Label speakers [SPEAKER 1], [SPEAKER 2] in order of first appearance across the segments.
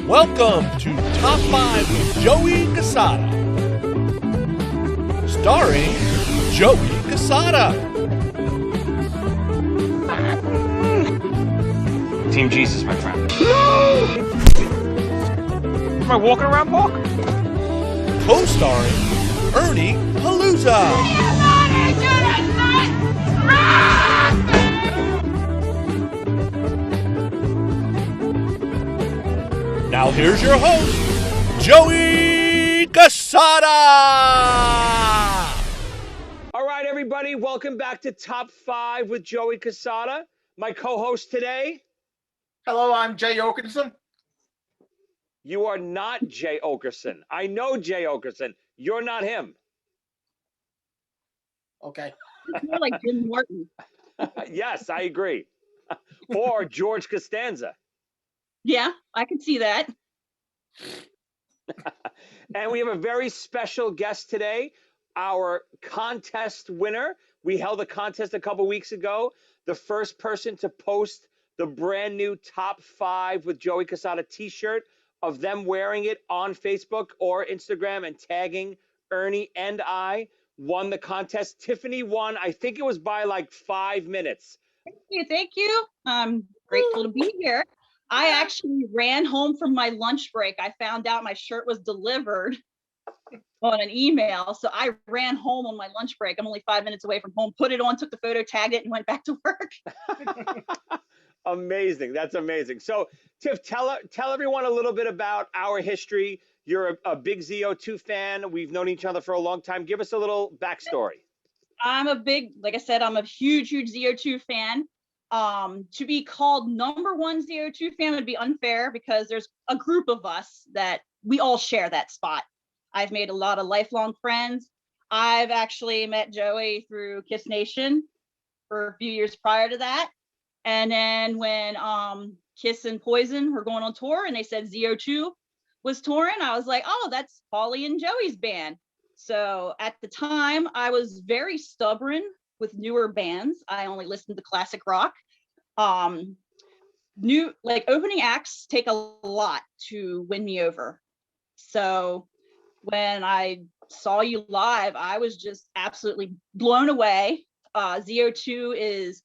[SPEAKER 1] Welcome to Top 5 with Joey Cassata. Starring Joey Cassata.
[SPEAKER 2] Team Jesus, my friend. Am I walking around, Mark?
[SPEAKER 1] Co-starring Ernie Palooza. Now here's your host, Joey Cassata.
[SPEAKER 3] All right, everybody, welcome back to Top 5 with Joey Cassata. My co-host today.
[SPEAKER 4] Hello, I'm Jay Oakerson.
[SPEAKER 3] You are not Jay Oakerson. I know Jay Oakerson. You're not him.
[SPEAKER 4] Okay.
[SPEAKER 5] It's more like Jim Morton.
[SPEAKER 3] Yes, I agree. Or George Costanza.
[SPEAKER 5] Yeah, I can see that.
[SPEAKER 3] And we have a very special guest today, our contest winner. We held a contest a couple weeks ago. The first person to post the brand new Top 5 with Joey Cassata t-shirt of them wearing it on Facebook or Instagram and tagging Ernie and I won the contest. Tiffany won. I think it was by like 5 minutes.
[SPEAKER 5] Thank you. I'm grateful to be here. I actually ran home from my lunch break. I found out my shirt was delivered on an email. So I ran home on my lunch break. I'm only 5 minutes away from home, put it on, took the photo, tagged it, and went back to work.
[SPEAKER 3] Amazing. That's amazing. So, Tiff, tell everyone a little bit about our history. You're a big ZO2 fan. We've known each other for a long time. Give us a little backstory.
[SPEAKER 5] Like I said, I'm a huge ZO2 fan. To be called #1 ZO2 fan would be unfair because there's a group of us that we all share that spot. I've made a lot of lifelong friends. I've actually met Joey through Kiss Nation for a few years prior to that. And then when Kiss and Poison were going on tour and they said ZO2 was touring, I was like, oh, that's Paulie and Joey's band. So at the time, I was very stubborn with newer bands. I only listened to classic rock. New opening acts take a lot to win me over. So when I saw you live, I was just absolutely blown away. ZO2 is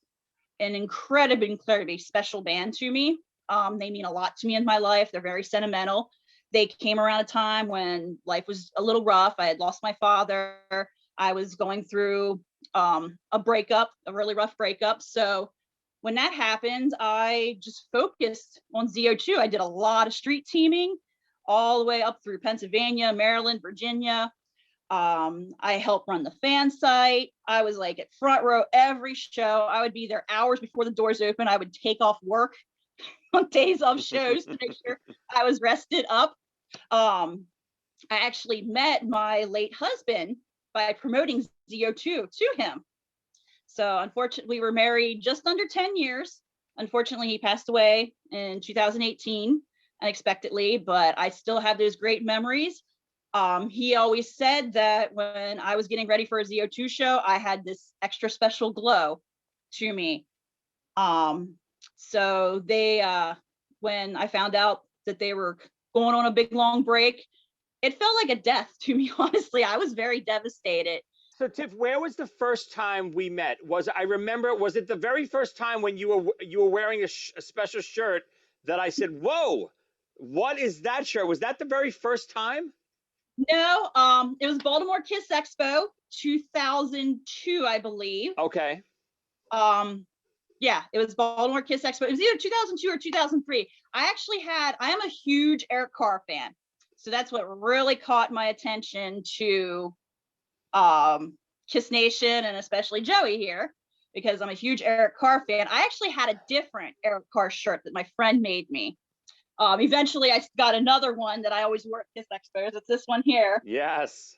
[SPEAKER 5] an incredibly special band to me. They mean a lot to me in my life. They're very sentimental. They came around a time when life was a little rough. I had lost my father. I was going through a really rough breakup. So when that happened, I just focused on ZO2. I did a lot of street teaming all the way up through Pennsylvania, Maryland, Virginia. I helped run the fan site. I was like at front row every show. I would be there hours before the doors open. I would take off work on days of shows to make sure I was rested up. I actually met my late husband by promoting ZO2 to him. So unfortunately, we were married just under 10 years. Unfortunately, he passed away in 2018 unexpectedly, but I still have those great memories. He always said that when I was getting ready for a ZO2 show, I had this extra special glow to me. So when I found out that they were going on a big long break, it felt like a death to me, honestly. I was very devastated.
[SPEAKER 3] So, Tiff, where was the first time we met? Was it the very first time when you were wearing a special shirt that I said, "Whoa, what is that shirt?" Was that the very first time?
[SPEAKER 5] No, it was Baltimore Kiss Expo 2002, I believe.
[SPEAKER 3] Okay.
[SPEAKER 5] Yeah, it was Baltimore Kiss Expo. It was either 2002 or 2003. I am a huge Eric Carr fan. So that's what really caught my attention to Kiss Nation and especially Joey here, because I'm a huge Eric Carr fan. I actually had a different Eric Carr shirt that my friend made me. Eventually I got another one that I always wore at Kiss Expos. It's this one here.
[SPEAKER 3] Yes.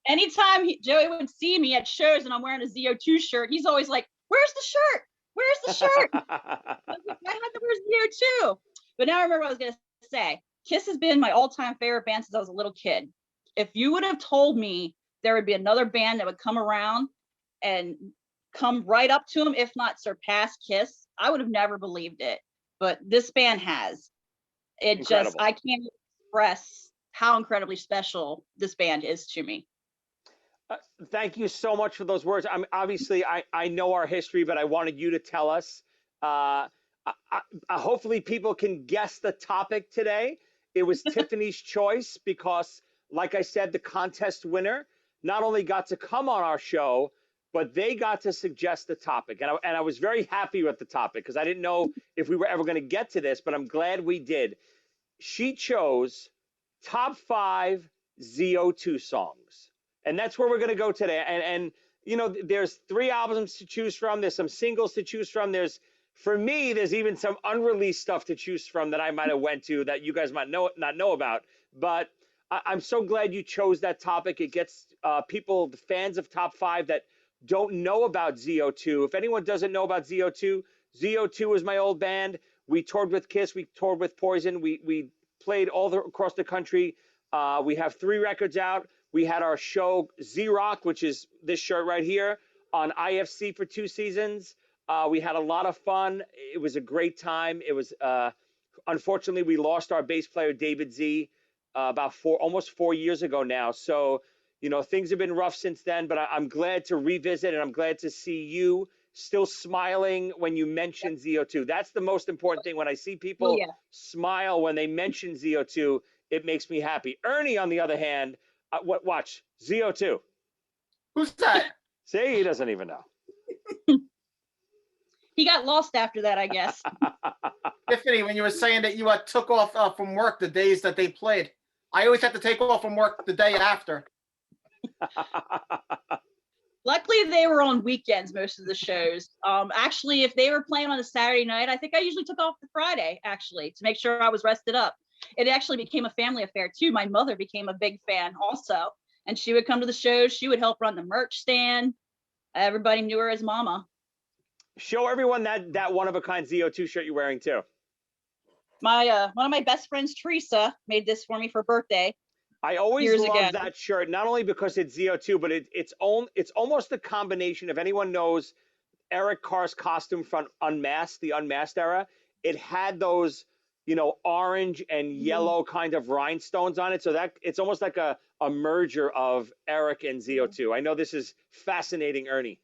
[SPEAKER 5] Anytime Joey would see me at shows and I'm wearing a ZO2 shirt, he's always like, "Where's the shirt? Where's the shirt?" I had to wear ZO2. But now I remember what I was going to say. Kiss has been my all-time favorite band since I was a little kid. If you would have told me there would be another band that would come around and come right up to them, if not surpass Kiss, I would have never believed it. But this band has. It just,
[SPEAKER 3] Incredible.
[SPEAKER 5] I can't express how incredibly special this band is to me.
[SPEAKER 3] Thank you so much for those words. Obviously I know our history, but I wanted you to tell us. Hopefully people can guess the topic today. It was Tiffany's choice because, like I said, the contest winner not only got to come on our show, but they got to suggest the topic. And I was very happy with the topic because I didn't know if we were ever going to get to this, but I'm glad we did. She chose top 5 ZO2 songs. And that's where we're going to go today. And you know, there's 3 albums to choose from. There's some singles to choose from. For me, there's even some unreleased stuff to choose from that I might have went to that you guys might not know about. But I'm so glad you chose that topic. It gets people, the fans of top 5 that don't know about ZO2. If anyone doesn't know about ZO2, ZO2 is my old band. We toured with Kiss. We toured with Poison. We played across the country. We have 3 records out. We had our show Z-Rock, which is this shirt right here, on IFC for 2 seasons. We had a lot of fun. It was a great time. It was unfortunately we lost our bass player David Z about almost 4 years ago now. So you know things have been rough since then. But I'm glad to revisit, and I'm glad to see you still smiling when you mention ZO2. That's the most important thing. When I see people smile when they mention ZO2, it makes me happy. Ernie, on the other hand. Watch ZO2.
[SPEAKER 4] Who's that?
[SPEAKER 3] See, he doesn't even know.
[SPEAKER 5] He got lost after that, I guess.
[SPEAKER 4] Tiffany, when you were saying that you took off from work the days that they played, I always have to take off from work the day after.
[SPEAKER 5] Luckily, they were on weekends, most of the shows. Actually, if they were playing on a Saturday night, I think I usually took off the Friday, actually, to make sure I was rested up. It actually became a family affair too. My mother became a big fan also, and she would come to the shows. She would help run the merch stand. Everybody knew her as Mama.
[SPEAKER 3] Show everyone that one-of-a-kind ZO2 shirt you're wearing too.
[SPEAKER 5] My one of my best friends, Teresa, made this for me for birthday.
[SPEAKER 3] I always love that shirt, not only because it's ZO2, but it's almost a combination. If anyone knows Eric Carr's costume from Unmasked, the Unmasked era, it had those, you know, orange and yellow kind of rhinestones on it. So that it's almost like a merger of Eric and ZO2. I know this is fascinating, Ernie.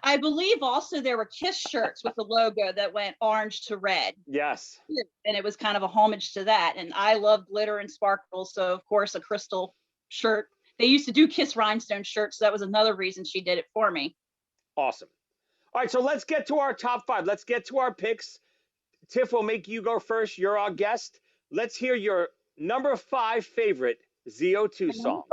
[SPEAKER 5] I believe also there were Kiss shirts with the logo that went orange to red.
[SPEAKER 3] Yes.
[SPEAKER 5] And it was kind of a homage to that. And I love glitter and sparkles. So of course, a crystal shirt. They used to do Kiss rhinestone shirts. So that was another reason she did it for me.
[SPEAKER 3] Awesome. All right, so let's get to our top 5. Let's get to our picks. Tiff, will make you go first. You're our guest. Let's hear your number 5 favorite ZO2 song.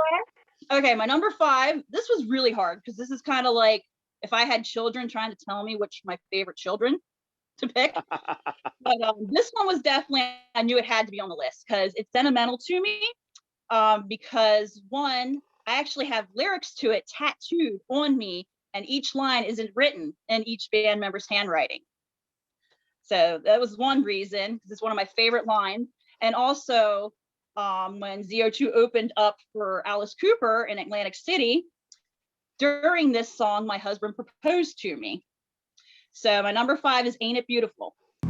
[SPEAKER 5] Okay, my number 5. This was really hard because this is kind of like if I had children trying to tell me which my favorite children to pick. But this one was definitely, I knew it had to be on the list because it's sentimental to me. Because one, I actually have lyrics to it tattooed on me, and each line isn't written in each band member's handwriting. So that was one reason, because it's one of my favorite lines. And also, when ZO2 opened up for Alice Cooper in Atlantic City, during this song, my husband proposed to me. So my number 5 is Ain't It Beautiful.
[SPEAKER 6] Ooh,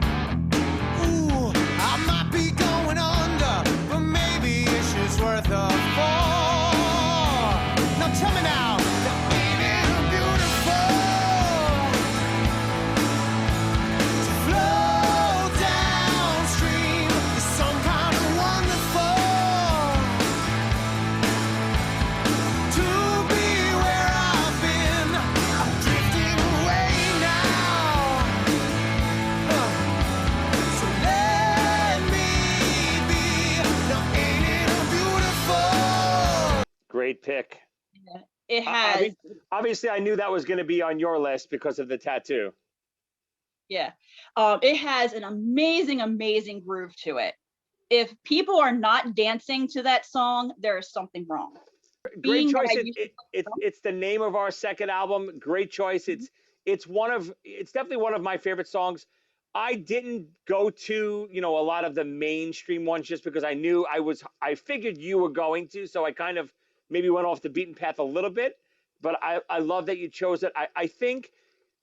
[SPEAKER 6] I might be going under, but maybe it's just worth a fall. Now tell me now, ain't it beautiful to flow downstream? It's some kind of wonderful to be where I've been. I'm drifting away now. So let me be. Now ain't it beautiful?
[SPEAKER 3] Great pick.
[SPEAKER 5] It has,
[SPEAKER 3] Obviously, I knew that was going to be on your list because of the tattoo.
[SPEAKER 5] yeah, it has an amazing, amazing groove to it. If people are not dancing to that song, there is something wrong.
[SPEAKER 3] Great choice. It's the name of our second album. Great choice. It's definitely one of my favorite songs. I didn't go to, you know, a lot of the mainstream ones just because I knew I figured you were going to, so I kind of maybe went off the beaten path a little bit, but I love that you chose it. I think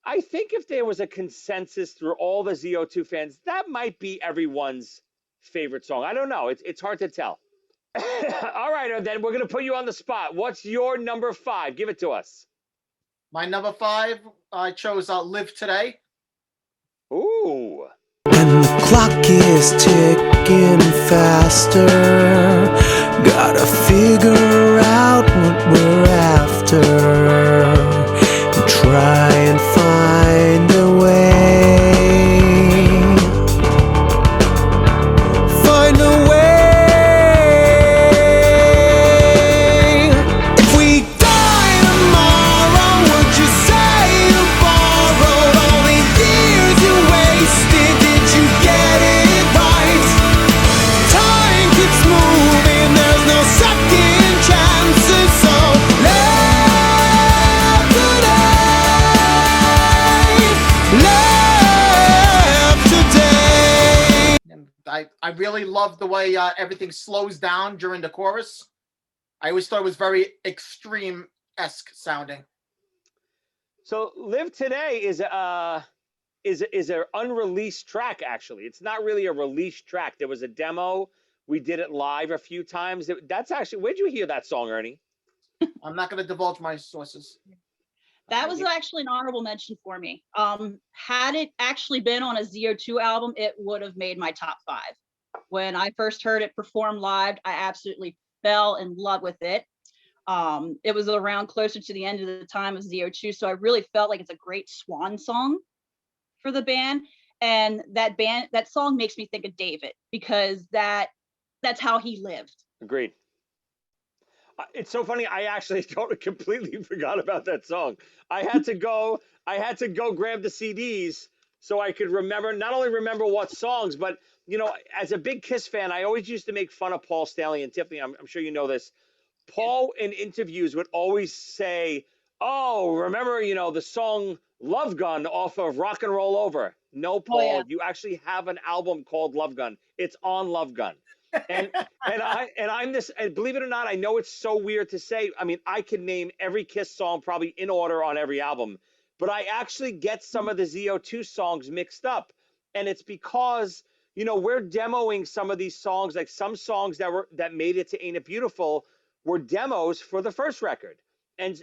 [SPEAKER 3] if there was a consensus through all the ZO2 fans, that might be everyone's favorite song. I don't know. It's hard to tell. All right, then we're gonna put you on the spot. What's your number 5? Give it to us.
[SPEAKER 4] My number 5, I chose "Live Today."
[SPEAKER 3] Ooh.
[SPEAKER 6] And the clock is ticking faster. Gotta figure out what we're after and try and find a way. Find a way. If we die tomorrow, would you say you borrowed all the years you wasted? Did you get it right? Time keeps moving, there's no second chances, so live today, live today.
[SPEAKER 4] And I really love the way everything slows down during the chorus. I always thought it was very extreme-esque sounding.
[SPEAKER 3] So "Live Today" is an unreleased track. Actually, it's not really a released track. There was a demo. We did it live a few times. That's actually, where'd you hear that song, Ernie?
[SPEAKER 4] I'm not going to divulge my sources.
[SPEAKER 5] That was actually an honorable mention for me. Had it actually been on a ZO2 album, it would have made my top 5. When I first heard it performed live, I absolutely fell in love with it. It was around closer to the end of the time of ZO2, so I really felt like it's a great swan song for the band. And that song makes me think of David, because that's how he lived.
[SPEAKER 3] Agreed. It's so funny. I actually completely forgot about that song. I had to go grab the CDs so I could not only remember what songs, but as a big Kiss fan, I always used to make fun of Paul Stanley and Tiffany. I'm sure you know this. Paul in interviews would always say, "Oh, remember, the song Love Gun off of Rock and Roll Over." No, Paul,
[SPEAKER 5] yeah.
[SPEAKER 3] You actually have an album called Love Gun. It's on Love Gun. And I'm this, and believe it or not, I know it's so weird to say. I mean, I can name every Kiss song probably in order on every album, but I actually get some of the ZO2 songs mixed up. And it's because, we're demoing some of these songs, like some songs that made it to Ain't It Beautiful were demos for the first record. And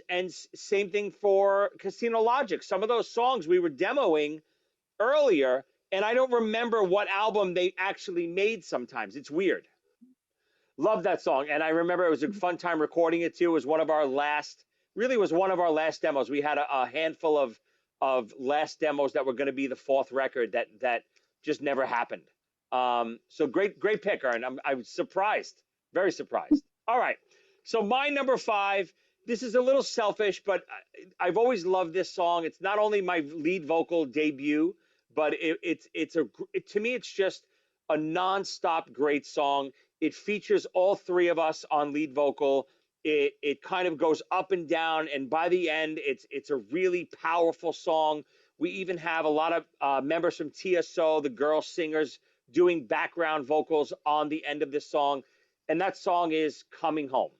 [SPEAKER 3] same thing for Casino Logic. Some of those songs we were demoing earlier, and I don't remember what album they actually made sometimes. It's weird. Love that song. And I remember it was a fun time recording it too. It was one of our last demos. We had a handful of last demos that were going to be the 4th record that just never happened. So great pick, Aaron. I was surprised, very surprised. All right. So my number 5, this is a little selfish, but I've always loved this song. It's not only my lead vocal debut, but to me, it's just a nonstop great song. It features all 3 of us on lead vocal. It kind of goes up and down, and by the end, it's a really powerful song. We even have a lot of members from TSO, the girl singers, doing background vocals on the end of this song, and that song is "Coming Home."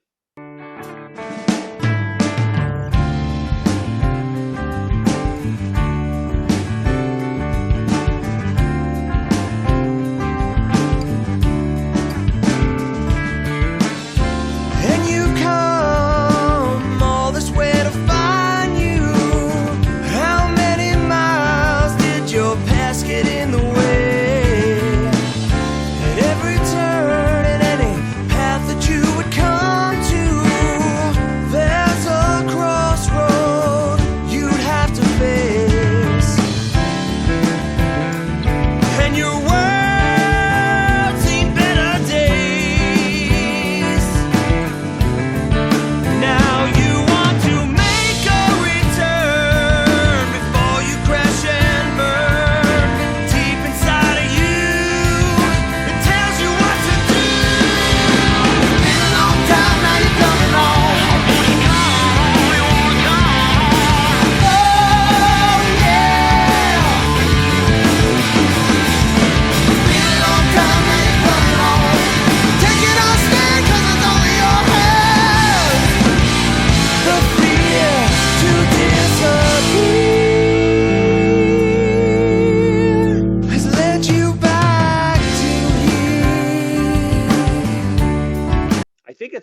[SPEAKER 6] Every turn and any path that you would come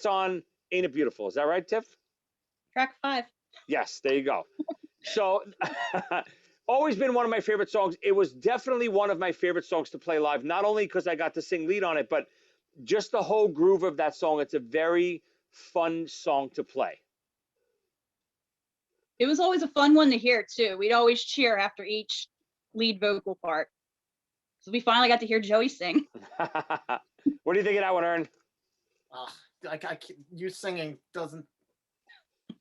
[SPEAKER 3] gets on Ain't It Beautiful. Is that right, Tiff?
[SPEAKER 5] Track 5.
[SPEAKER 3] Yes, there you go. So, always been one of my favorite songs. It was definitely one of my favorite songs to play live, not only because I got to sing lead on it, but just the whole groove of that song. It's a very fun song to play.
[SPEAKER 5] It was always a fun one to hear too. We'd always cheer after each lead vocal part. So we finally got to hear Joey sing.
[SPEAKER 3] What do you think of that one, Ern?
[SPEAKER 4] You singing doesn't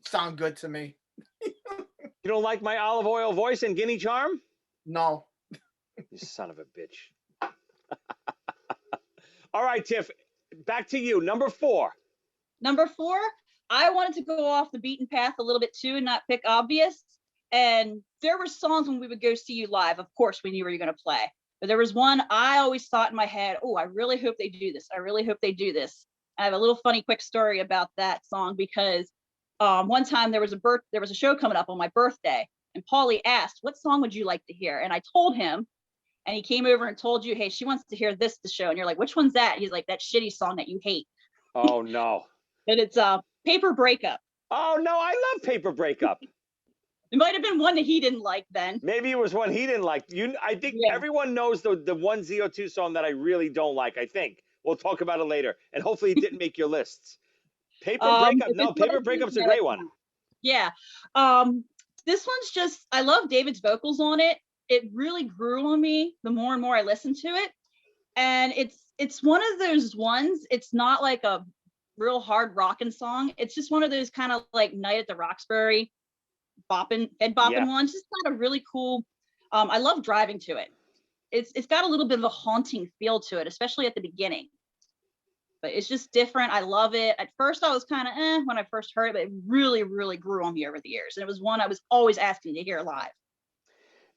[SPEAKER 4] sound good to me.
[SPEAKER 3] You don't like my olive oil voice and guinea charm?
[SPEAKER 4] No.
[SPEAKER 3] You son of a bitch. All right, Tiff, back to you. Number 4.
[SPEAKER 5] Number 4, I wanted to go off the beaten path a little bit too and not pick obvious. And there were songs when we would go see you live, of course, we knew where you're going to play. But there was one I always thought in my head, oh, I really hope they do this. I really hope they do this. I have a little funny quick story about that song because one time there was a show coming up on my birthday, and Paulie asked, what song would you like to hear? And I told him, and he came over and told you, hey, she wants to hear this, the show. And you're like, which one's that? He's like, that shitty song that you hate.
[SPEAKER 3] Oh, no.
[SPEAKER 5] But it's Paper Breakup.
[SPEAKER 3] Oh, no, I love Paper Breakup.
[SPEAKER 5] It might have been one that he didn't like then.
[SPEAKER 3] Maybe it was one he didn't like. I think everyone knows the one ZO2 song that I really don't like, I think. We'll talk about it later. And hopefully it didn't make your lists. Paper Breakup. No, Paper Breakup's a great one.
[SPEAKER 5] Yeah. This one's just, I love David's vocals on it. It really grew on me the more and more I listened to it. And it's one of those ones, it's not like a real hard rockin' song. It's just one of those kind of like Night at the Roxbury head bopping ones. Just got a really cool, I love driving to it. It's got a little bit of a haunting feel to it, especially at the beginning. But it's just different. I love it. At first I was kind of when I first heard it, but it really, really grew on me over the years. And it was one I was always asking to hear live.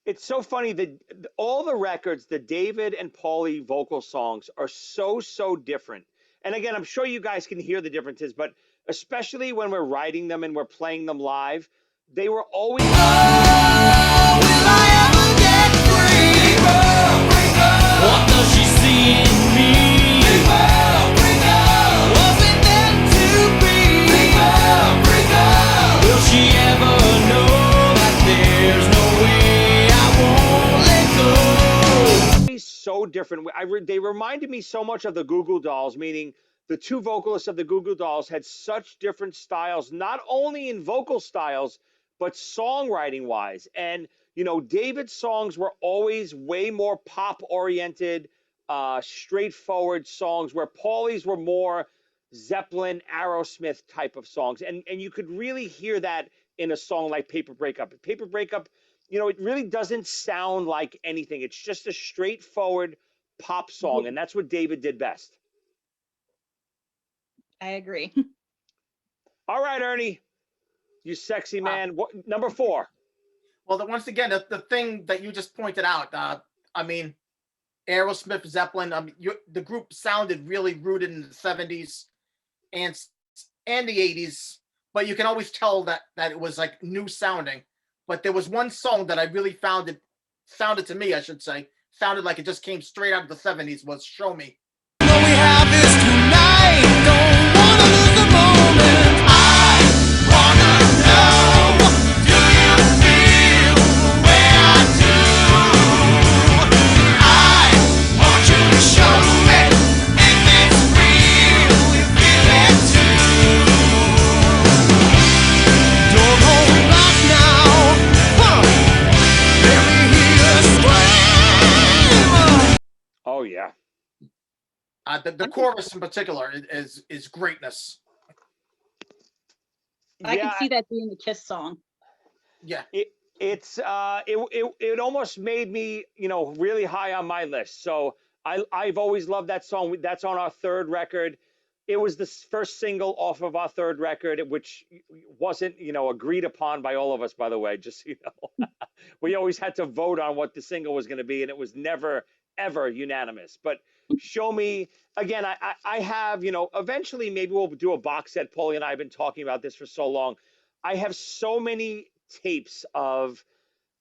[SPEAKER 3] It's so funny that all the records, the David and Paulie vocal songs are so different. And again, I'm sure you guys can hear the differences, but especially when we're writing them and we're playing them live, they were always...
[SPEAKER 6] What does she see in me? Was it meant to be? Will she ever know that there's no way I won't let go?
[SPEAKER 3] So different. They reminded me so much of the Goo Goo Dolls, meaning the two vocalists of the Goo Goo Dolls had such different styles, not only in vocal styles, but songwriting wise. And you know, David's songs were always way more pop-oriented, straightforward songs, where Paulie's were more Zeppelin, Aerosmith type of songs. And you could really hear that in a song like Paper Breakup. Paper Breakup, you know, it really doesn't sound like anything. It's just a straightforward pop song, and that's what David did best.
[SPEAKER 5] I agree.
[SPEAKER 3] All right, Ernie, you sexy man. What, number 4?
[SPEAKER 4] Well, once again, the thing that you just pointed out, I mean, Aerosmith, Zeppelin, the group sounded really rooted in the 70s and the 80s, but you can always tell that it was like new sounding. But there was one song that I really sounded to me, I should say, sounded like it just came straight out of the 70s, was Show Me.
[SPEAKER 6] We have this tonight. Don't wanna lose the moment. I wanna know. Do you feel the way I do? I want you to show me if it's real. We feel it too. Don't hold back now. Let me hear you scream.
[SPEAKER 3] Oh, yeah.
[SPEAKER 4] The chorus in particular is greatness.
[SPEAKER 5] I can see that being the Kiss song.
[SPEAKER 4] Yeah.
[SPEAKER 3] It almost made me, you know, really high on my list. So I've always loved that song. That's on our 3rd record. It was the first single off of our 3rd record, which wasn't, you know, agreed upon by all of us, by the way, just so you know. We always had to vote on what the single was going to be, and it was never, ever unanimous. But Show Me, again, I have, you know, eventually maybe we'll do a box set. Paulie and I have been talking about this for so long. I have so many tapes of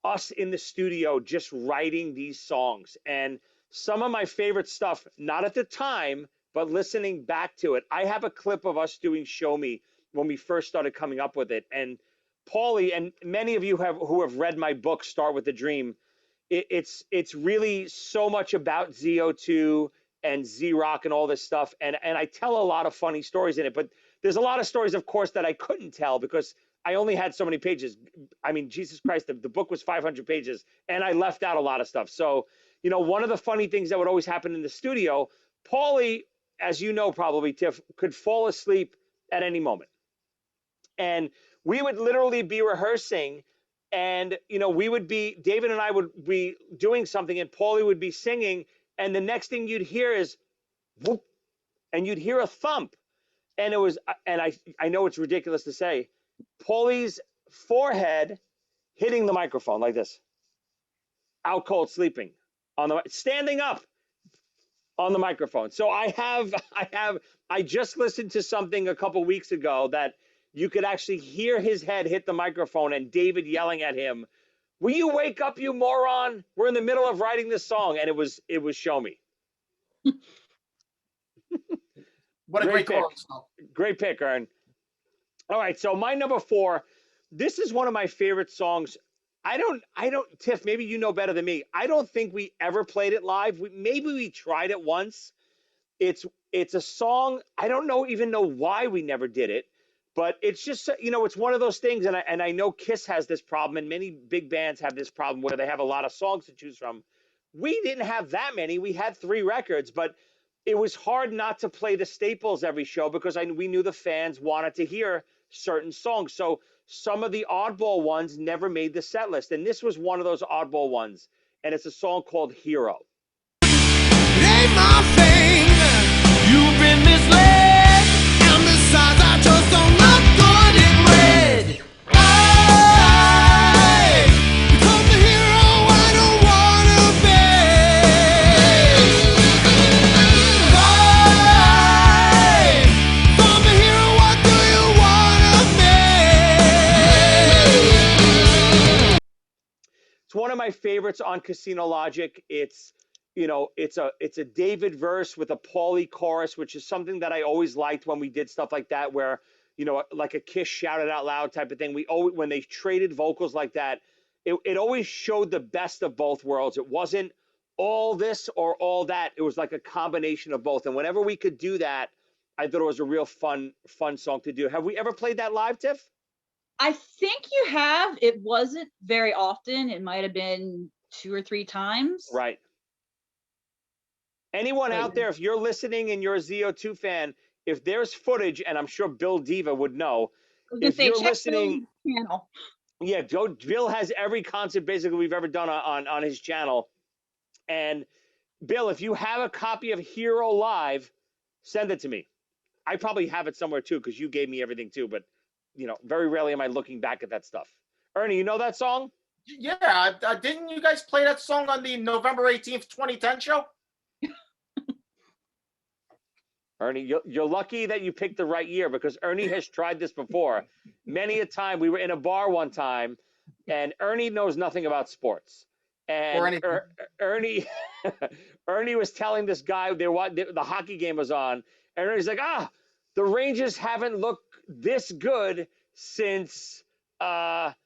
[SPEAKER 3] us in the studio just writing these songs. And some of my favorite stuff, not at the time, but listening back to it, I have a clip of us doing Show Me when we first started coming up with it. And Paulie, and many of you who have read my book, Start with the Dream, it's really so much about ZO2 and Z-Rock and all this stuff. And I tell a lot of funny stories in it, but there's a lot of stories, of course, that I couldn't tell because I only had so many pages. I mean, Jesus Christ, the book was 500 pages and I left out a lot of stuff. So, you know, one of the funny things that would always happen in the studio, Paulie, as you know, probably, Tiff, could fall asleep at any moment. And we would literally be rehearsing and, you know, David and I would be doing something and Paulie would be singing. And the next thing you'd hear is whoop, and you'd hear a thump. And it was, and I know it's ridiculous to say, Paulie's forehead hitting the microphone like this, out cold sleeping standing up on the microphone. So I just listened to something a couple weeks ago that you could actually hear his head hit the microphone and David yelling at him, "Will you wake up, you moron? We're in the middle of writing this song." And it was Show Me.
[SPEAKER 4] What a great chorus.
[SPEAKER 3] Great pick, Ern. All right, so my number 4, this is one of my favorite songs. I don't, Tiff, maybe you know better than me. I don't think we ever played it live. Maybe we tried it once. It's a song, I don't even know why we never did it, but it's just, you know, it's one of those things, and I know Kiss has this problem, and many big bands have this problem where they have a lot of songs to choose from. We didn't have that many. We had 3 records, but it was hard not to play the staples every show because we knew the fans wanted to hear certain songs. So some of the oddball ones never made the set list. And this was one of those oddball ones. And it's a song called Hero.
[SPEAKER 6] It ain't my thing. You've been misled. And besides, I just don't look good in red. I become the hero I don't wanna be. I become the hero, what do you wanna be?
[SPEAKER 3] It's one of my favorites on Casino Logic. It's, you know, it's a David verse with a Paulie chorus, which is something that I always liked when we did stuff like that, where, you know, like a Kiss shouted out loud type of thing. When they traded vocals like that, it always showed the best of both worlds. It wasn't all this or all that. It was like a combination of both. And whenever we could do that, I thought it was a real fun song to do. Have we ever played that live, Tiff?
[SPEAKER 5] I think you have. It wasn't very often. It might have been 2 or 3 times.
[SPEAKER 3] Right. Anyone out there, if you're listening and you're a ZO2 fan, if there's footage, and I'm sure Bill Diva would know, if you're listening,
[SPEAKER 5] channel.
[SPEAKER 3] Yeah, Bill has every concert basically we've ever done on his channel. And Bill, if you have a copy of Hero Live, send it to me. I probably have it somewhere too, because you gave me everything too, but you know, very rarely am I looking back at that stuff. Ernie, you know that song?
[SPEAKER 4] Yeah, didn't you guys play that song on the November 18th, 2010 show?
[SPEAKER 3] Ernie, you're lucky that you picked the right year, because Ernie has tried this before. Many a time, we were in a bar one time, and Ernie knows nothing about sports. And Ernie was telling this guy, the hockey game was on, and Ernie's like, the Rangers haven't looked this good since August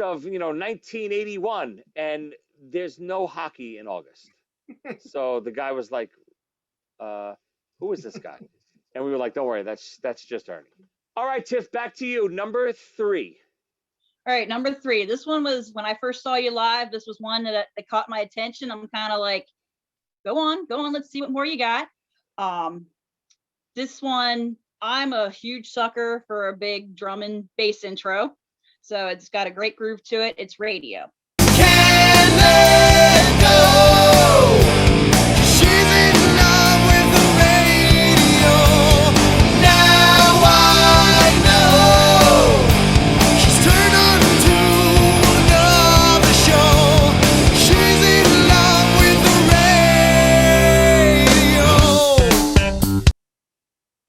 [SPEAKER 3] of 1981, and there's no hockey in August. So the guy was like, who is this guy? And we were like, don't worry, that's just Ernie. All right, Tiff, back to you. Number 3.
[SPEAKER 5] All right, number 3. This one was when I first saw you live. This was one that caught my attention. I'm kind of like, go on, let's see what more you got. This one, I'm a huge sucker for a big drum and bass intro. So it's got a great groove to it. It's Radio.
[SPEAKER 6] Can't let go. She's in love with the radio. Now I know she's turned on to another show. She's in love with the radio.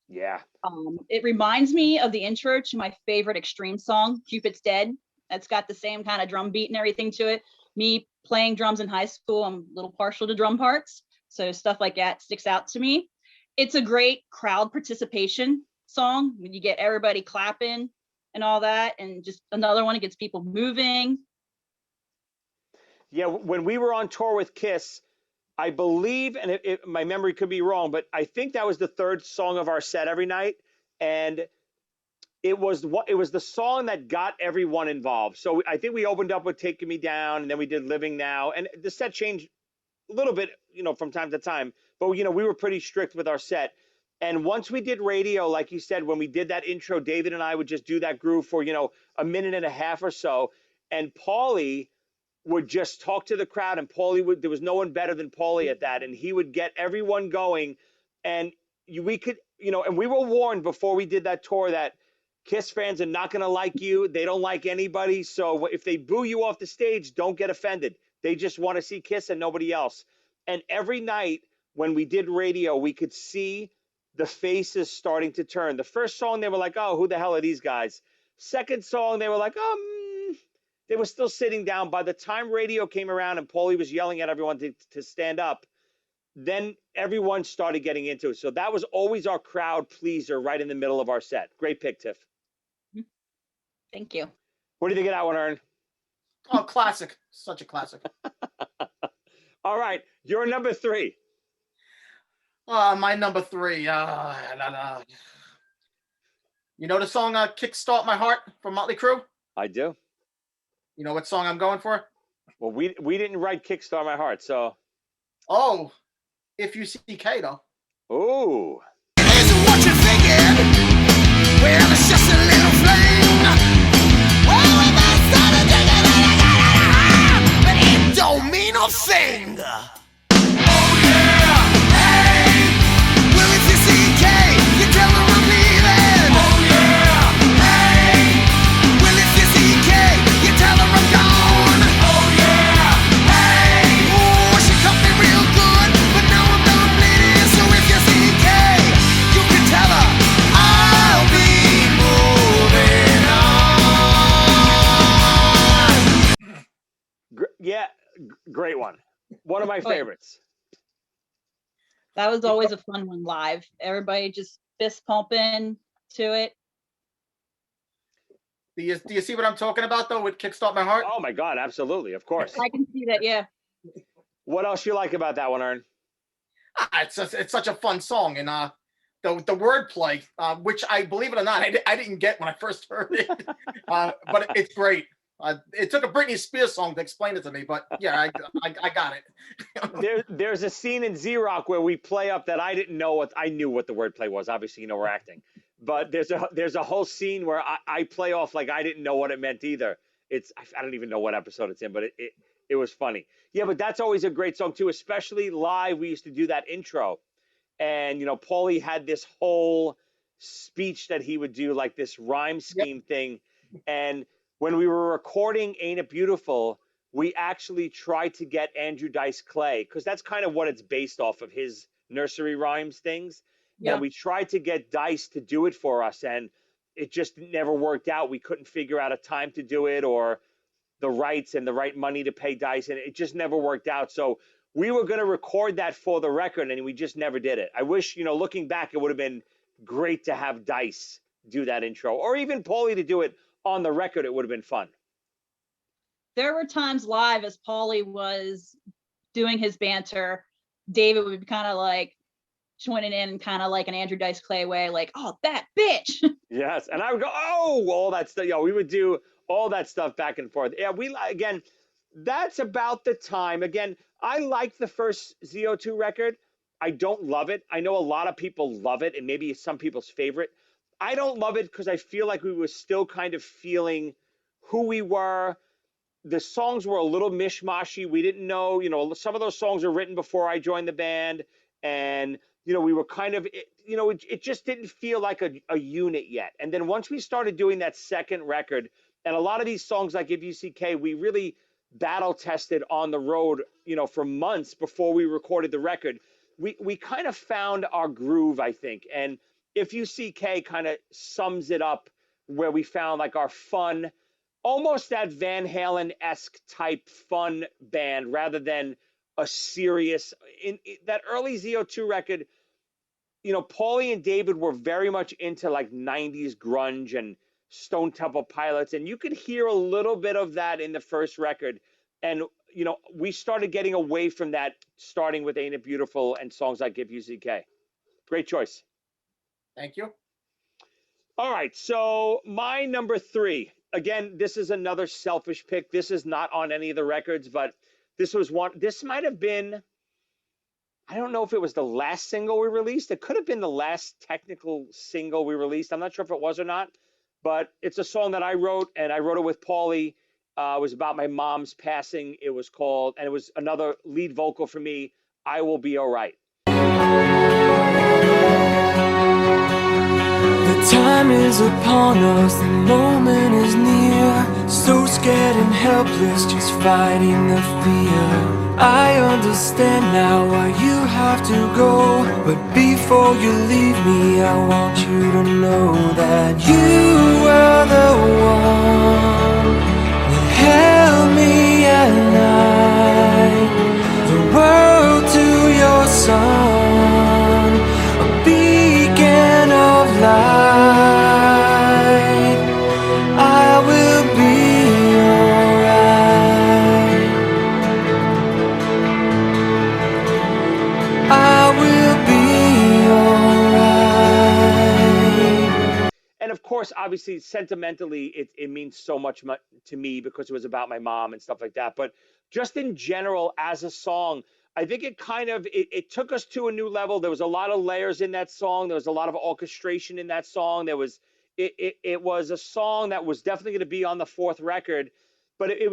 [SPEAKER 3] Yeah.
[SPEAKER 5] It reminds me of the intro to my favorite Extreme song, Cupid's Dead. That's got the same kind of drum beat and everything to it. Me playing drums in high school, I'm a little partial to drum parts. So stuff like that sticks out to me. It's a great crowd participation song when you get everybody clapping and all that, and just another one that gets people moving.
[SPEAKER 3] Yeah, when we were on tour with Kiss, I believe, and my memory could be wrong, but I think that was the third song of our set every night, and it was the song that got everyone involved. So I think we opened up with "Taking Me Down," and then we did "Living Now," and the set changed a little bit, from time to time. But we were pretty strict with our set. And once we did radio, like you said, when we did that intro, David and I would just do that groove for a minute and a half or so, and Paulie would just talk to the crowd, and there was no one better than Paulie at that, and he would get everyone going. And we could, and we were warned before we did that tour that Kiss fans are not going to like you. They don't like anybody. So if they boo you off the stage, don't get offended. They just want to see Kiss and nobody else. And every night when we did radio, we could see the faces starting to turn. The first song, they were like, oh, who the hell are these guys? Second song, they were like, they were still sitting down. By the time radio came around and Paulie was yelling at everyone to stand up, then everyone started getting into it. So that was always our crowd pleaser right in the middle of our set. Great pick, Tiff.
[SPEAKER 5] Thank you.
[SPEAKER 3] What do you think of that one, Ern?
[SPEAKER 4] Oh, classic. Such a classic.
[SPEAKER 3] All right, you're number 3.
[SPEAKER 4] My number 3. You know the song "Kickstart My Heart" from Motley Crue?
[SPEAKER 3] I do.
[SPEAKER 4] You know what song I'm going for?
[SPEAKER 3] Well, we didn't write "Kickstart My Heart," so.
[SPEAKER 4] Oh, "If You See K" though.
[SPEAKER 3] Ooh.
[SPEAKER 6] Isn't what you're thinking? Well, it's just a little flame. Well, we might start a drinking, but it don't mean a thing. Oh yeah, hey. Well, if you see K, you tell her I'm leaving. Oh yeah, hey. Well, if you see K, you tell her I'm gone. Oh yeah, hey. Oh, she cut me real good, but now I'm done bleeding. So if you see K, you can tell her I'll be moving on.
[SPEAKER 3] Great one. One of my favorites.
[SPEAKER 5] That was always a fun one live. Everybody just fist pumping to it.
[SPEAKER 4] Do you see what I'm talking about though with "Kickstart My Heart"?
[SPEAKER 3] Oh my God, absolutely, of course.
[SPEAKER 5] I can see that, yeah.
[SPEAKER 3] What else you like about that one, Ern?
[SPEAKER 4] It's such a fun song, and the wordplay, which I believe it or not, I didn't get when I first heard it, but it's great. It took a Britney Spears song to explain it to me, but yeah, I got it.
[SPEAKER 3] There's a scene in Z-Rock where we play up that I didn't know I knew what the wordplay was. Obviously, we're acting, but there's a whole scene where I play off like I didn't know what it meant either. I don't even know what episode it's in, but it was funny. Yeah, but that's always a great song too, especially live. We used to do that intro, and Paulie had this whole speech that he would do, like this rhyme scheme thing, and when we were recording "Ain't It Beautiful," we actually tried to get Andrew Dice Clay, because that's kind of what it's based off of, his nursery rhymes things.
[SPEAKER 5] Yeah.
[SPEAKER 3] And we tried to get Dice to do it for us, and it just never worked out. We couldn't figure out a time to do it or the rights and the right money to pay Dice, and it just never worked out. So we were going to record that for the record, and we just never did it. I wish, looking back, it would have been great to have Dice do that intro, or even Paulie to do it on the record. It would have been fun.
[SPEAKER 5] There were times live as Paulie was doing his banter, David would be kind of like joining in, kind of like an Andrew Dice Clay way, like, oh, that bitch.
[SPEAKER 3] Yes, and I would go, oh, all that stuff. We would do all that stuff back and forth. Yeah, again, that's about the time. Again, I like the first ZO2 record. I don't love it. I know a lot of people love it, and maybe it's some people's favorite. I don't love it because I feel like we were still kind of feeling who we were. The songs were a little mishmashy. We didn't know, some of those songs were written before I joined the band, and we were kind of, it just didn't feel like a unit yet. And then once we started doing that second record, and a lot of these songs like "If You See K," we really battle tested on the road, for months before we recorded the record. We kind of found our groove, I think. And "If You See K" kind of sums it up, where we found like our fun, almost that Van Halen-esque type fun band, rather than a serious in that early ZO2 record. You know, Paulie and David were very much into like 90s grunge and Stone Temple Pilots, and you could hear a little bit of that in the first record. And you know, we started getting away from that, starting with Ain't It Beautiful and songs like If You CK. Great choice.
[SPEAKER 4] Thank you.
[SPEAKER 3] All right, so my number 3. Again, this is another selfish pick. This is not on any of the records, but this was one. This might have been, I don't know if it was the last single we released. It could have been the last technical single we released. I'm not sure if it was or not, but it's a song that I wrote, and I wrote it with Paulie. It was about my mom's passing. It was called, and it was another lead vocal for me, I Will Be All Right.
[SPEAKER 6] The time is upon us, the moment is near. So scared and helpless, just fighting the fear. I understand now why you have to go, but before you leave me, I want you to know that you were the one that held me at night. The world to your son, a beacon of light. I will be alright. I will be alright.
[SPEAKER 3] And of course, obviously, sentimentally, it means so much to me because it was about my mom and stuff like that. But just in general, as a song, I think it kind of it took us to a new level. There was a lot of layers in that song. There was a lot of orchestration in that song. It was a song that was definitely going to be on the 4th record, but it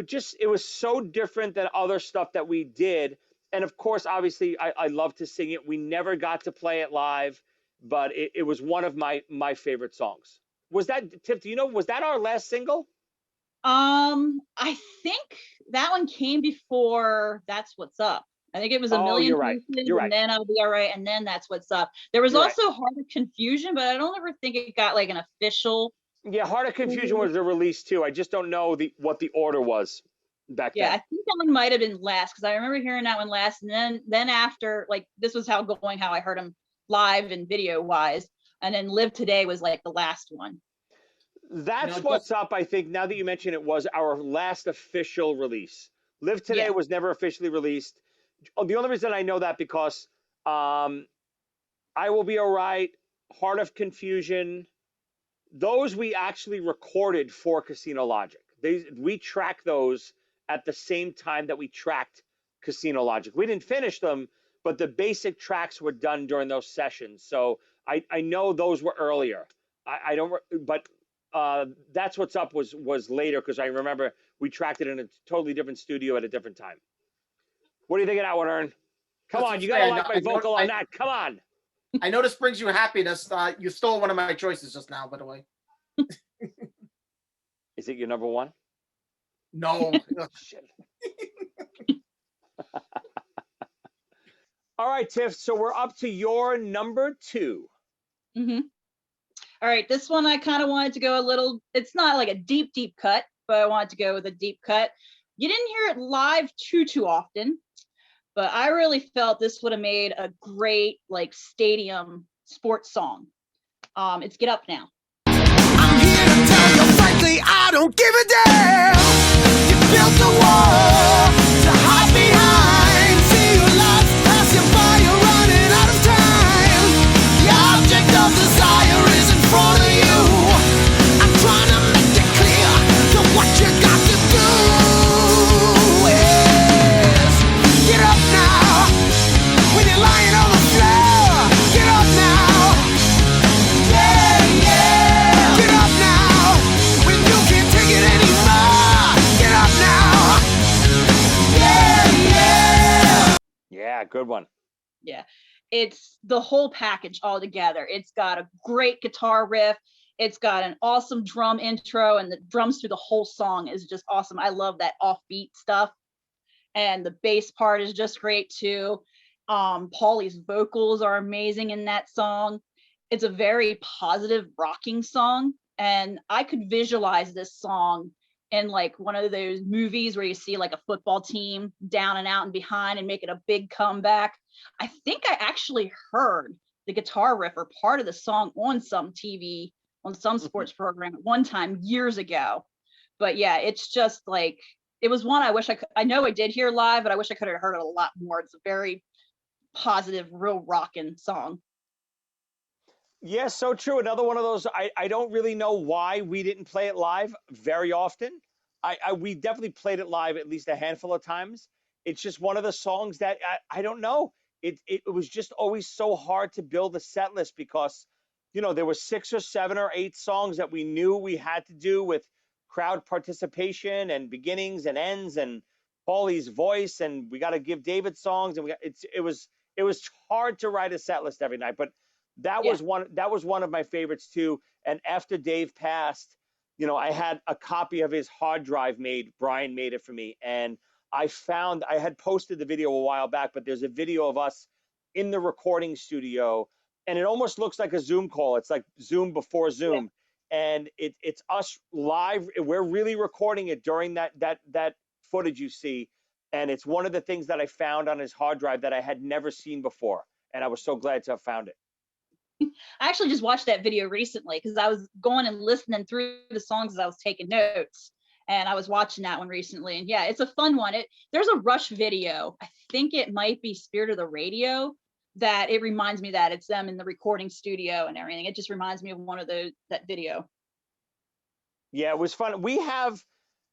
[SPEAKER 3] was so different than other stuff that we did. And of course, obviously, I love to sing it. We never got to play it live, but it was one of my favorite songs. Was that, Tiff? Do you know? Was that our last single?
[SPEAKER 5] I think that one came before That's What's Up. I think it was A
[SPEAKER 3] Oh,
[SPEAKER 5] Million
[SPEAKER 3] you're right.
[SPEAKER 5] Pieces,
[SPEAKER 3] You're
[SPEAKER 5] and
[SPEAKER 3] right.
[SPEAKER 5] then I'll Be All Right, and then That's What's Up. There was
[SPEAKER 3] You're right.
[SPEAKER 5] also Heart of Confusion, but I don't ever think it got like an official.
[SPEAKER 3] Yeah, Heart of Confusion was the release too. I just don't know what the order was back
[SPEAKER 5] Yeah,
[SPEAKER 3] then.
[SPEAKER 5] I think that one might have been last because I remember hearing that one last, and then after, like, this was how I heard him live and video wise, and then Live Today was like the last one.
[SPEAKER 3] That's
[SPEAKER 4] just-
[SPEAKER 3] What's Up. I think now that you mention it, was our last official release. Live Today
[SPEAKER 5] Yeah.
[SPEAKER 3] was never officially released. The only reason I know that because I Will Be All Right, Heart of Confusion, those we actually recorded for Casino Logic. We tracked those at the same time that we tracked Casino Logic. We didn't finish them, but the basic tracks were done during those sessions. So I know those were earlier. I don't, but That's What's Up was later because I remember we tracked it in a totally different studio at a different time. What do you think of that one, Ern? Come on, you gotta like my vocal on that. Come on.
[SPEAKER 4] I know this brings you happiness. You stole one of my choices just now, by the way.
[SPEAKER 3] Is it your number 1?
[SPEAKER 4] No.
[SPEAKER 3] Shit. All right, Tiff. So we're up to your number 2.
[SPEAKER 5] Mm-hmm. All right, this one I kind of wanted to go a little. It's not like a deep cut, but I wanted to go with a deep cut. You didn't hear it live too often, but I really felt this would have made a great like stadium sports song. It's Get Up Now.
[SPEAKER 6] I'm here to tell you frankly, I don't give a damn. You built a wall to hide behind. See your life passing by, you're running out of time. The object of desire is in front of you. I'm trying to make it clear that what you got to do is get up now. When you're lying on the floor, get up now. Yeah. Get up now. When you can't take it anymore, get up now. Yeah.
[SPEAKER 3] Yeah, good one.
[SPEAKER 5] Yeah, it's the whole package all together. It's got a great guitar riff. It's got an awesome drum intro, and the drums through the whole song is just awesome. I love that offbeat stuff. And the bass part is just great too. Paulie's vocals are amazing in that song. It's a very positive rocking song, and I could visualize this song in like one of those movies where you see like a football team down and out and behind and making a big comeback. I think I actually heard the guitar riff or part of the song on some TV, on some sports program at one time years ago. But yeah, it's just like, it was one I wish I know I did hear live, but I wish I could have heard it a lot more. It's a very positive, real rockin' song.
[SPEAKER 3] Yes, so true. Another one of those. I don't really know why we didn't play it live very often. We definitely played it live at least a handful of times. It's just one of the songs that I don't know. It was just always so hard to build a set list because, there were 6 or 7 or 8 songs that we knew we had to do with crowd participation and beginnings and ends and Paulie's voice, and we got to give David songs, and it was hard to write a set list every night, but that
[SPEAKER 5] Yeah.
[SPEAKER 3] was one of my favorites too. And after Dave passed, I had a copy of his hard drive made. Brian made it for me, and I had posted the video a while back, but there's a video of us in the recording studio, and it almost looks like a Zoom call. It's like Zoom before Zoom, and it's us live. We're really recording it during that footage you see, and it's one of the things that I found on his hard drive that I had never seen before, and I was so glad to have found it.
[SPEAKER 5] I actually just watched that video recently because I was going and listening through the songs as I was taking notes, and I was watching that one recently. And yeah, it's a fun one. There's a Rush video. I think it might be Spirit of the Radio, that it reminds me that it's them in the recording studio and everything. It just reminds me of one of that video.
[SPEAKER 3] Yeah, it was fun.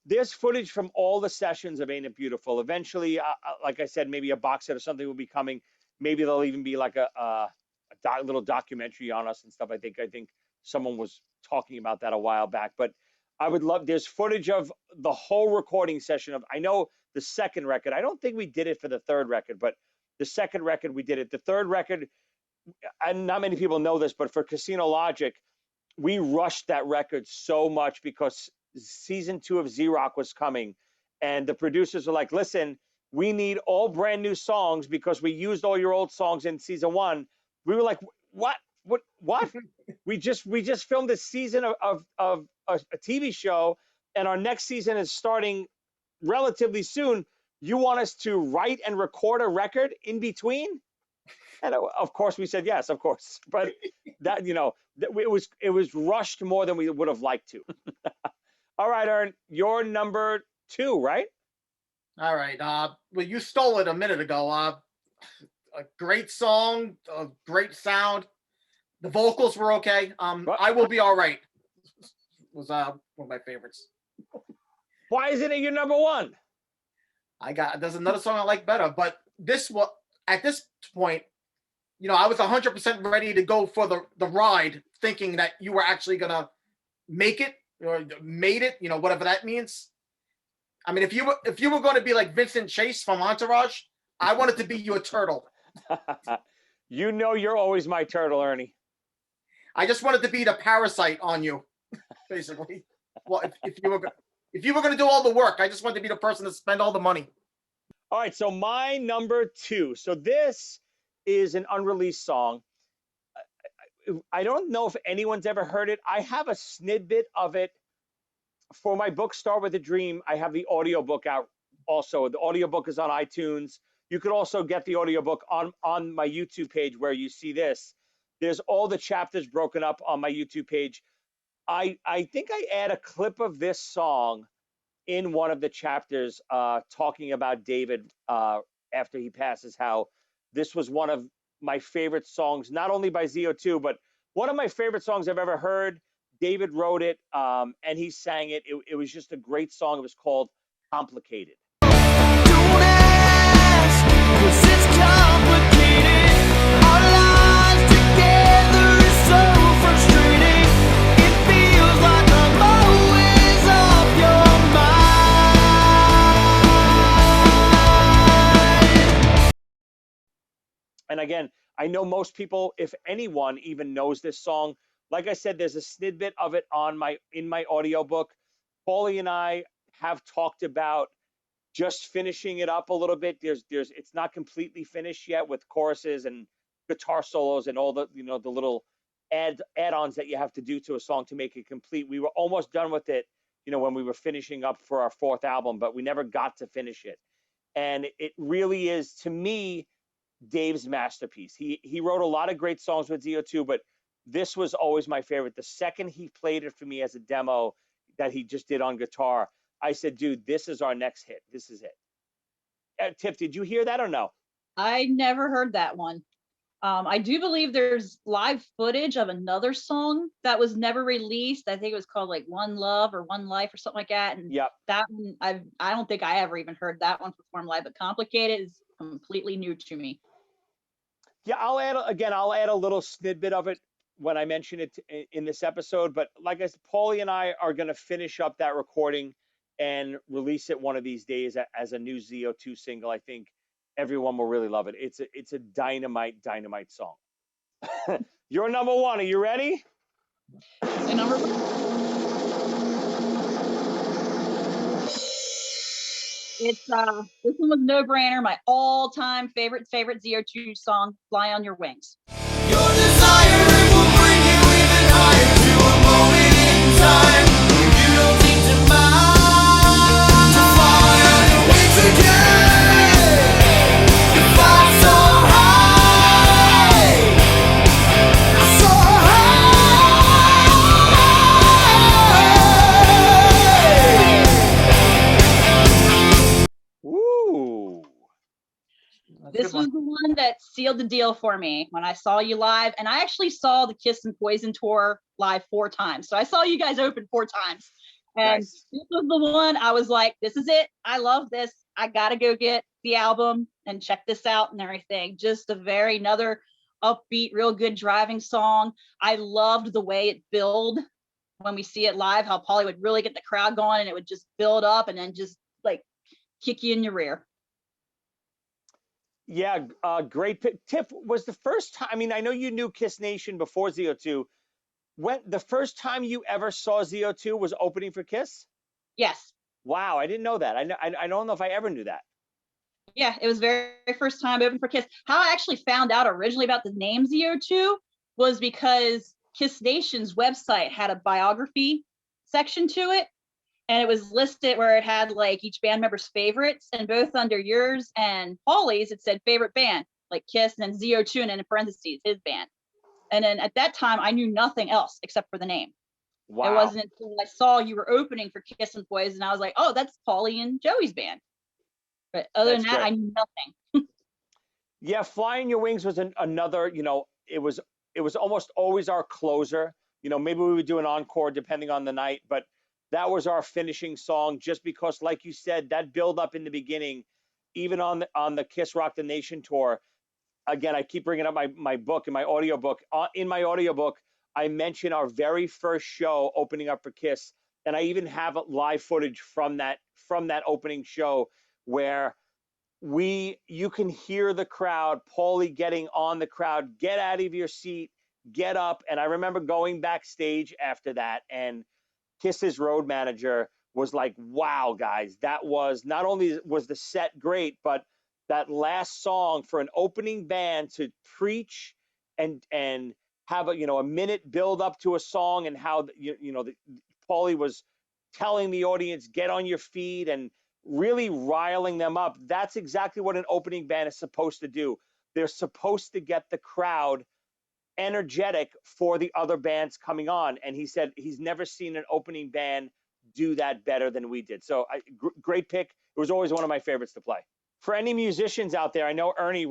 [SPEAKER 3] There's footage from all the sessions of Ain't It Beautiful. Eventually, like I said, maybe a box set or something will be coming. Maybe there'll even be like a little documentary on us and stuff. I think someone was talking about that a while back. But there's footage of the whole recording session of, I know the second record. I don't think we did it for the third record, but the second record we did it. The third record, and not many people know this, but for Casino Logic, we rushed that record so much because season 2 of Z-Rock was coming, and the producers were like, listen, we need all brand new songs because we used all your old songs in season 1. We were like, what? we just filmed a season of a TV show, and our next season is starting relatively soon. You want us to write and record a record in between? And of course we said yes, of course. But that, it was rushed more than we would have liked to. All right, Ern, you're number 2, right?
[SPEAKER 4] All right. Well, you stole it a minute ago. A great song, a great sound. The vocals were okay. I Will Be All Right was one of my favorites.
[SPEAKER 3] Why isn't it your number 1?
[SPEAKER 4] There's another song I like better, but at this point, I was 100% ready to go for the ride, thinking that you were actually gonna make it or made it, whatever that means. I mean, if you were going to be like Vincent Chase from Entourage, I wanted to be your turtle.
[SPEAKER 3] You're always my turtle, Ernie.
[SPEAKER 4] I just wanted to be the parasite on you, basically. Well, if you were going to do all the work, I just wanted to be the person to spend all the money.
[SPEAKER 3] All right, so my number 2. So this is an unreleased song. I don't know if anyone's ever heard it. I have a snippet of it for my book, Start With a Dream. I have the audiobook out also. The audiobook is on iTunes. You could also get the audiobook on my YouTube page where you see this. There's all the chapters broken up on my YouTube page. I think I add a clip of this song in one of the chapters talking about David after he passes, how this was one of my favorite songs, not only by ZO2, but one of my favorite songs I've ever heard. David wrote it, and he sang it. It was just a great song. It was called Complicated.
[SPEAKER 6] Don't ask, 'cause it's complicated. Our lives together is so frustrating. It feels like I'm always off your mind.
[SPEAKER 3] And again, I know most people, if anyone even knows this song, like I said, there's a snippet of it in my audiobook. Paulie and I have talked about just finishing it up a little bit. It's not completely finished yet with choruses and guitar solos and all the the little add-ons that you have to do to a song to make it complete. We were almost done with it, when we were finishing up for our 4th album, but we never got to finish it. And it really is, to me, Dave's masterpiece. He wrote a lot of great songs with ZO2, but this was always my favorite. The second he played it for me as a demo that he just did on guitar, I said, dude, this is our next hit. This is it. Tiff, did you hear that or no?
[SPEAKER 5] I never heard that one. I do believe there's live footage of another song that was never released. I think it was called like One Love or One Life or something like that. And
[SPEAKER 3] Yep.
[SPEAKER 5] that one, I don't think I ever even heard that one performed live, but Complicated is completely new to me.
[SPEAKER 3] Yeah, I'll add a little snippet of it when I mention it in this episode. But like I said, Paulie and I are going to finish up that recording and release it one of these days as a new ZO2 single. I think everyone will really love it. It's a dynamite song. You're number 1. Are you ready?
[SPEAKER 5] So number It's this one was no brainer. My all-time favorite ZO2 song, "Fly on Your Wings."
[SPEAKER 6] Your desire will bring you even higher to a moment in time. You don't need to mind to fly on your wings again. You fly so high, so high.
[SPEAKER 3] Woo!
[SPEAKER 5] This was the one that sealed the deal for me when I saw you live. And I actually saw the Kiss and Poison tour live 4 times. So I saw you guys open 4 times. And
[SPEAKER 3] Nice.
[SPEAKER 5] This was the one I was like, this is it. I love this. I got to go get the album and check this out and everything. Just another upbeat, real good driving song. I loved the way it built when we see it live, how Paulie would really get the crowd going and it would just build up and then just like kick you in your rear.
[SPEAKER 3] Yeah, great pick. Tiff, was the first time, I mean, I know you knew Kiss Nation before ZO2. When the first time you ever saw ZO2 was opening for Kiss?
[SPEAKER 5] Yes.
[SPEAKER 3] Wow, I didn't know that. I don't know if I ever knew that.
[SPEAKER 5] Yeah, it was very first time open for Kiss. How I actually found out originally about the name ZO2 was because Kiss Nation's website had a biography section to it. And it was listed where it had like each band member's favorites, and both under yours and Paulie's, it said favorite band, like Kiss, and then ZO2, and then in parentheses, his band. And then at that time, I knew nothing else except for the name.
[SPEAKER 3] Wow.
[SPEAKER 5] It wasn't until I saw you were opening for Kiss and Poison, and I was like, oh, that's Paulie and Joey's band. But other
[SPEAKER 3] That's
[SPEAKER 5] than that,
[SPEAKER 3] great.
[SPEAKER 5] I knew nothing.
[SPEAKER 3] Yeah, Flying Your Wings was another, it was almost always our closer. Maybe we would do an encore depending on the night, but that was our finishing song just because, like you said, that build up in the beginning, even on the Kiss Rock the Nation tour. Again, I keep bringing up my book and my audiobook. In my audiobook, I mention our very first show opening up for Kiss, and I even have live footage from that opening show where you can hear the crowd, Paulie getting on the crowd, get out of your seat, get up. And I remember going backstage after that, and Kiss's road manager was like, wow, guys, that was not only was the set great, but that last song for an opening band to preach and have a minute build up to a song, and how Paulie was telling the audience, get on your feet, and really riling them up. That's exactly what an opening band is supposed to do. They're supposed to get the crowd energetic for the other bands coming on. And he said he's never seen an opening band do that better than we did. So great pick. It was always one of my favorites to play. For any musicians out there, I know Ernie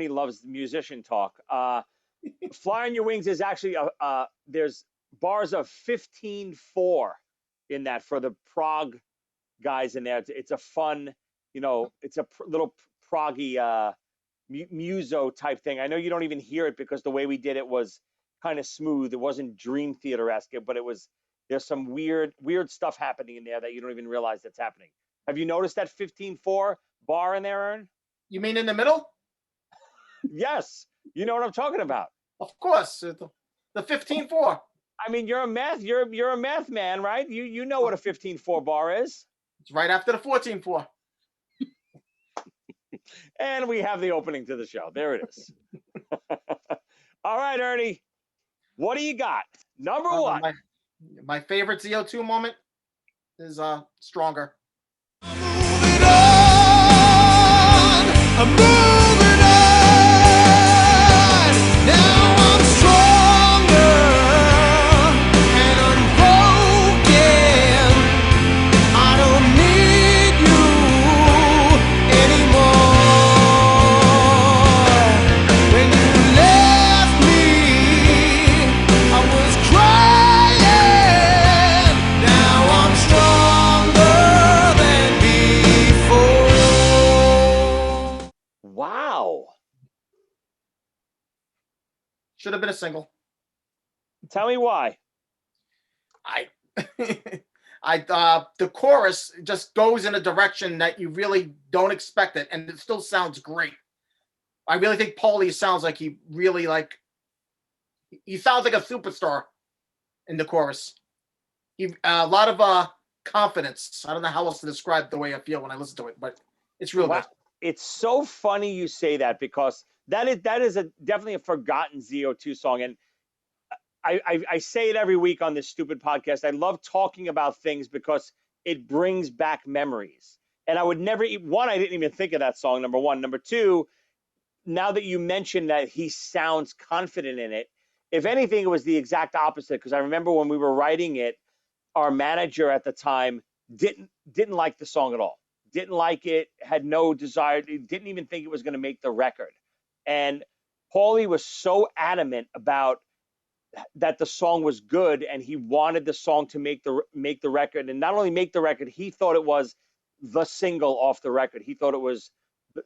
[SPEAKER 3] loves musician talk. Fly on Your Wings is actually there's bars of 15/4 in that for the prog guys in there. It's a fun, it's a little proggy muso type thing. I know you don't even hear it because the way we did it was kind of smooth. It wasn't Dream Theater-esque, but there's some weird stuff happening in there that you don't even realize that's happening. Have you noticed that 15/4 bar in there, Ern?
[SPEAKER 4] You mean in the middle?
[SPEAKER 3] Yes. You know what I'm talking about.
[SPEAKER 4] Of course, the 15/4.
[SPEAKER 3] I mean, you're a math man, right? You know what a 15/4 bar is.
[SPEAKER 4] It's right after the 14/4.
[SPEAKER 3] And we have the opening to the show. There it is. All right, Ernie, what do you got? Number 1.
[SPEAKER 4] My favorite ZO2 moment. is stronger.
[SPEAKER 6] Moving on, I'm moving on. Now I'm stronger and unbroken. I don't need you anymore. When you left me, I was crying. Now I'm stronger than before.
[SPEAKER 3] Wow.
[SPEAKER 4] Should have been a single.
[SPEAKER 3] Tell me why.
[SPEAKER 4] I the chorus just goes in a direction that you really don't expect it, and it still sounds great. I really think Paulie sounds like he sounds like a superstar in the chorus. He a lot of confidence. I don't know how else to describe the way I feel when I listen to it, but it's real
[SPEAKER 3] Wow.
[SPEAKER 4] good.
[SPEAKER 3] It's so funny you say that, because that is definitely a forgotten ZO2 song. And I say it every week on this stupid podcast. I love talking about things because it brings back memories. And I would never, one, I didn't even think of that song, number one. Number two, now that you mentioned that he sounds confident in it, if anything, it was the exact opposite. Because I remember when we were writing it, our manager at the time didn't like the song at all. Didn't like it, had no desire, didn't even think it was going to make the record. And Paulie was so adamant about that the song was good, and he wanted the song to make the record, and not only make the record, he thought it was the single off the record. He thought it was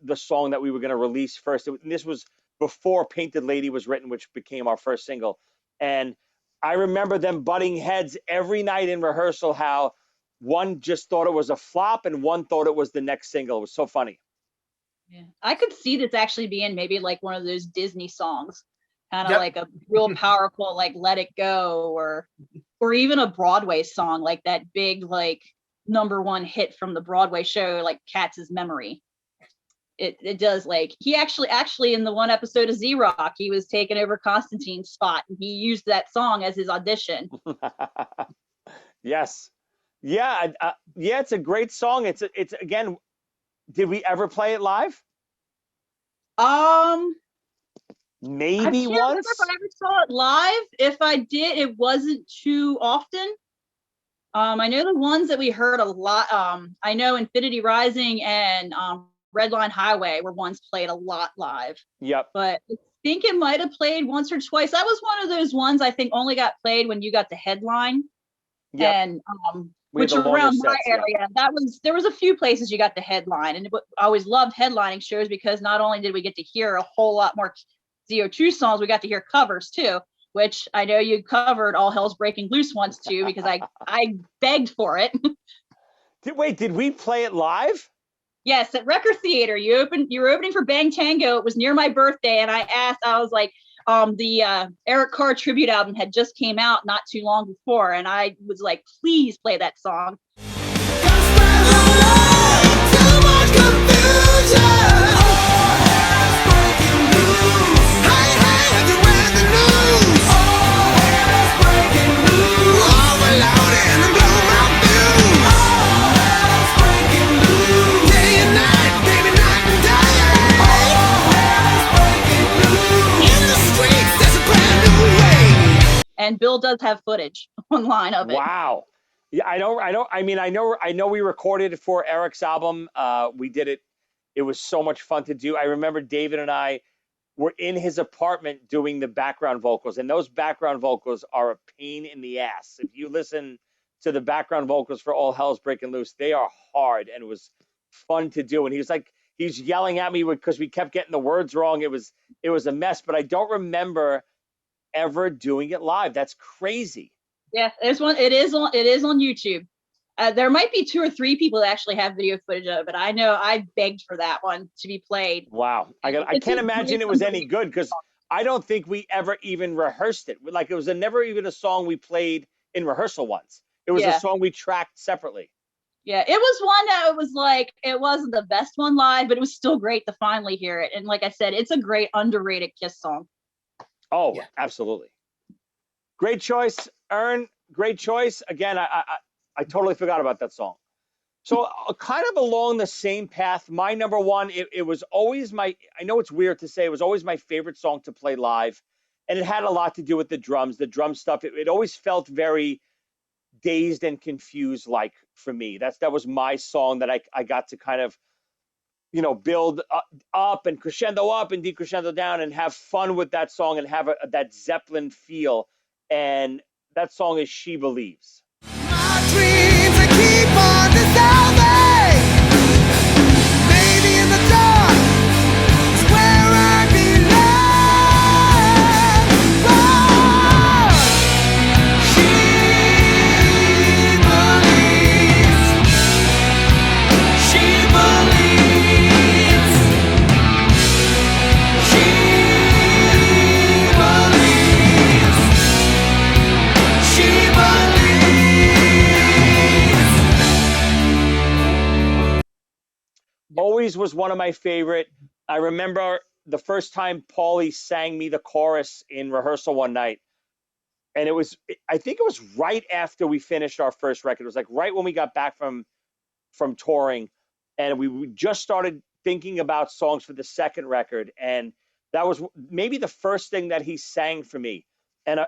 [SPEAKER 3] the song that we were going to release first. And this was before Painted Lady was written, which became our first single. And I remember them butting heads every night in rehearsal, how one just thought it was a flop and one thought it was the next single. It was so funny.
[SPEAKER 5] Yeah. I could see this actually being maybe like one of those Disney songs, kind of
[SPEAKER 4] Yep.
[SPEAKER 5] like a real powerful, like Let It Go, or even a Broadway song, like that big, like #1 hit from the Broadway show, like Katz's Memory. It does, like, he actually in the one episode of Z-Rock, he was taking over Constantine's spot, and he used that song as his audition.
[SPEAKER 3] Yes. Yeah. Yeah. It's a great song. It's again, did we ever play it live?
[SPEAKER 5] I
[SPEAKER 3] Maybe
[SPEAKER 5] can't remember
[SPEAKER 3] once.
[SPEAKER 5] if I ever saw it live. If I did, it wasn't too often. I know the ones that we heard a lot. I know Infinity Rising and Redline Highway were once played a lot live.
[SPEAKER 3] Yep.
[SPEAKER 5] But I think it might have played once or twice. That was one of those ones I think only got played when you got the headline.
[SPEAKER 3] Yep.
[SPEAKER 5] And
[SPEAKER 3] We had
[SPEAKER 5] which
[SPEAKER 3] the longer
[SPEAKER 5] around my
[SPEAKER 3] sets, yeah.
[SPEAKER 5] area, there was a few places you got the headline, and I always loved headlining shows because not only did we get to hear a whole lot more ZO2 songs, we got to hear covers too, which I know you covered All Hell's Breaking Loose once too, because I begged for it.
[SPEAKER 3] Did we play it live?
[SPEAKER 5] Yes, at Record Theater, you were opening for Bang Tango. It was near my birthday, and I was like, the Eric Carr tribute album had just came out not too long before, and I was like, please play that song. And Bill does have footage online of it.
[SPEAKER 3] Wow. Yeah, I know we recorded it for Eric's album. We did it. It was so much fun to do. I remember David and I were in his apartment doing the background vocals, and those background vocals are a pain in the ass. If you listen to the background vocals for All Hell's Breaking Loose, they are hard, and it was fun to do. And he's yelling at me because we kept getting the words wrong. It was a mess, but I don't remember ever doing it live. That's crazy.
[SPEAKER 5] Yeah, there's one. It is on YouTube. There might be 2 or 3 people that actually have video footage of it. I know I begged for that one to be played.
[SPEAKER 3] Wow. I can't imagine it was any good, because I don't think we ever even rehearsed it. Like, it was never even a song we played in rehearsal once. It was a song we tracked separately.
[SPEAKER 5] Yeah, it was one that was like, it wasn't the best one live, but it was still great to finally hear it. And like I said, it's a great underrated Kiss song.
[SPEAKER 3] Oh, yeah. Absolutely. Great choice, Ern. Great choice. Again, I totally forgot about that song. So kind of along the same path, my number one, it was always I know it's weird to say, it was always my favorite song to play live. And it had a lot to do with the drum stuff. It always felt very Dazed and Confused like for me. That was my song that I got to kind of, build up and crescendo up and decrescendo down and have fun with that song and have that Zeppelin feel. And that song is She Believes.
[SPEAKER 6] My dreams I keep on dissolving. Maybe in the dark is where I belong. But she believes. She believes. She believes. She believes.
[SPEAKER 3] Always was one of my favorite. I remember the first time Paulie sang me the chorus in rehearsal one night. And I think it was right after we finished our first record. It was like right when we got back from touring, and we just started thinking about songs for the second record. And that was maybe the first thing that he sang for me. And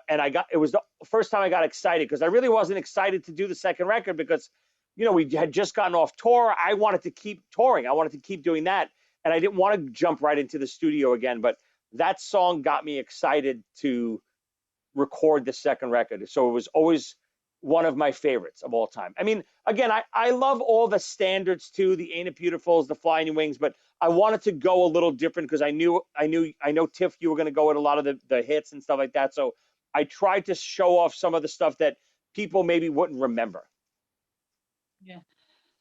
[SPEAKER 3] it was the first time I got excited, because I really wasn't excited to do the second record because, we had just gotten off tour. I wanted to keep touring. I wanted to keep doing that. And I didn't want to jump right into the studio again. But that song got me excited to record the second record. So it was always one of my favorites of all time. I mean, again, I love all the standards too, the Ain't It Beautifuls, the Flying Your Wings, but I wanted to go a little different because I know, Tiff, you were going to go with a lot of the hits and stuff like that. So I tried to show off some of the stuff that people maybe wouldn't remember.
[SPEAKER 5] Yeah.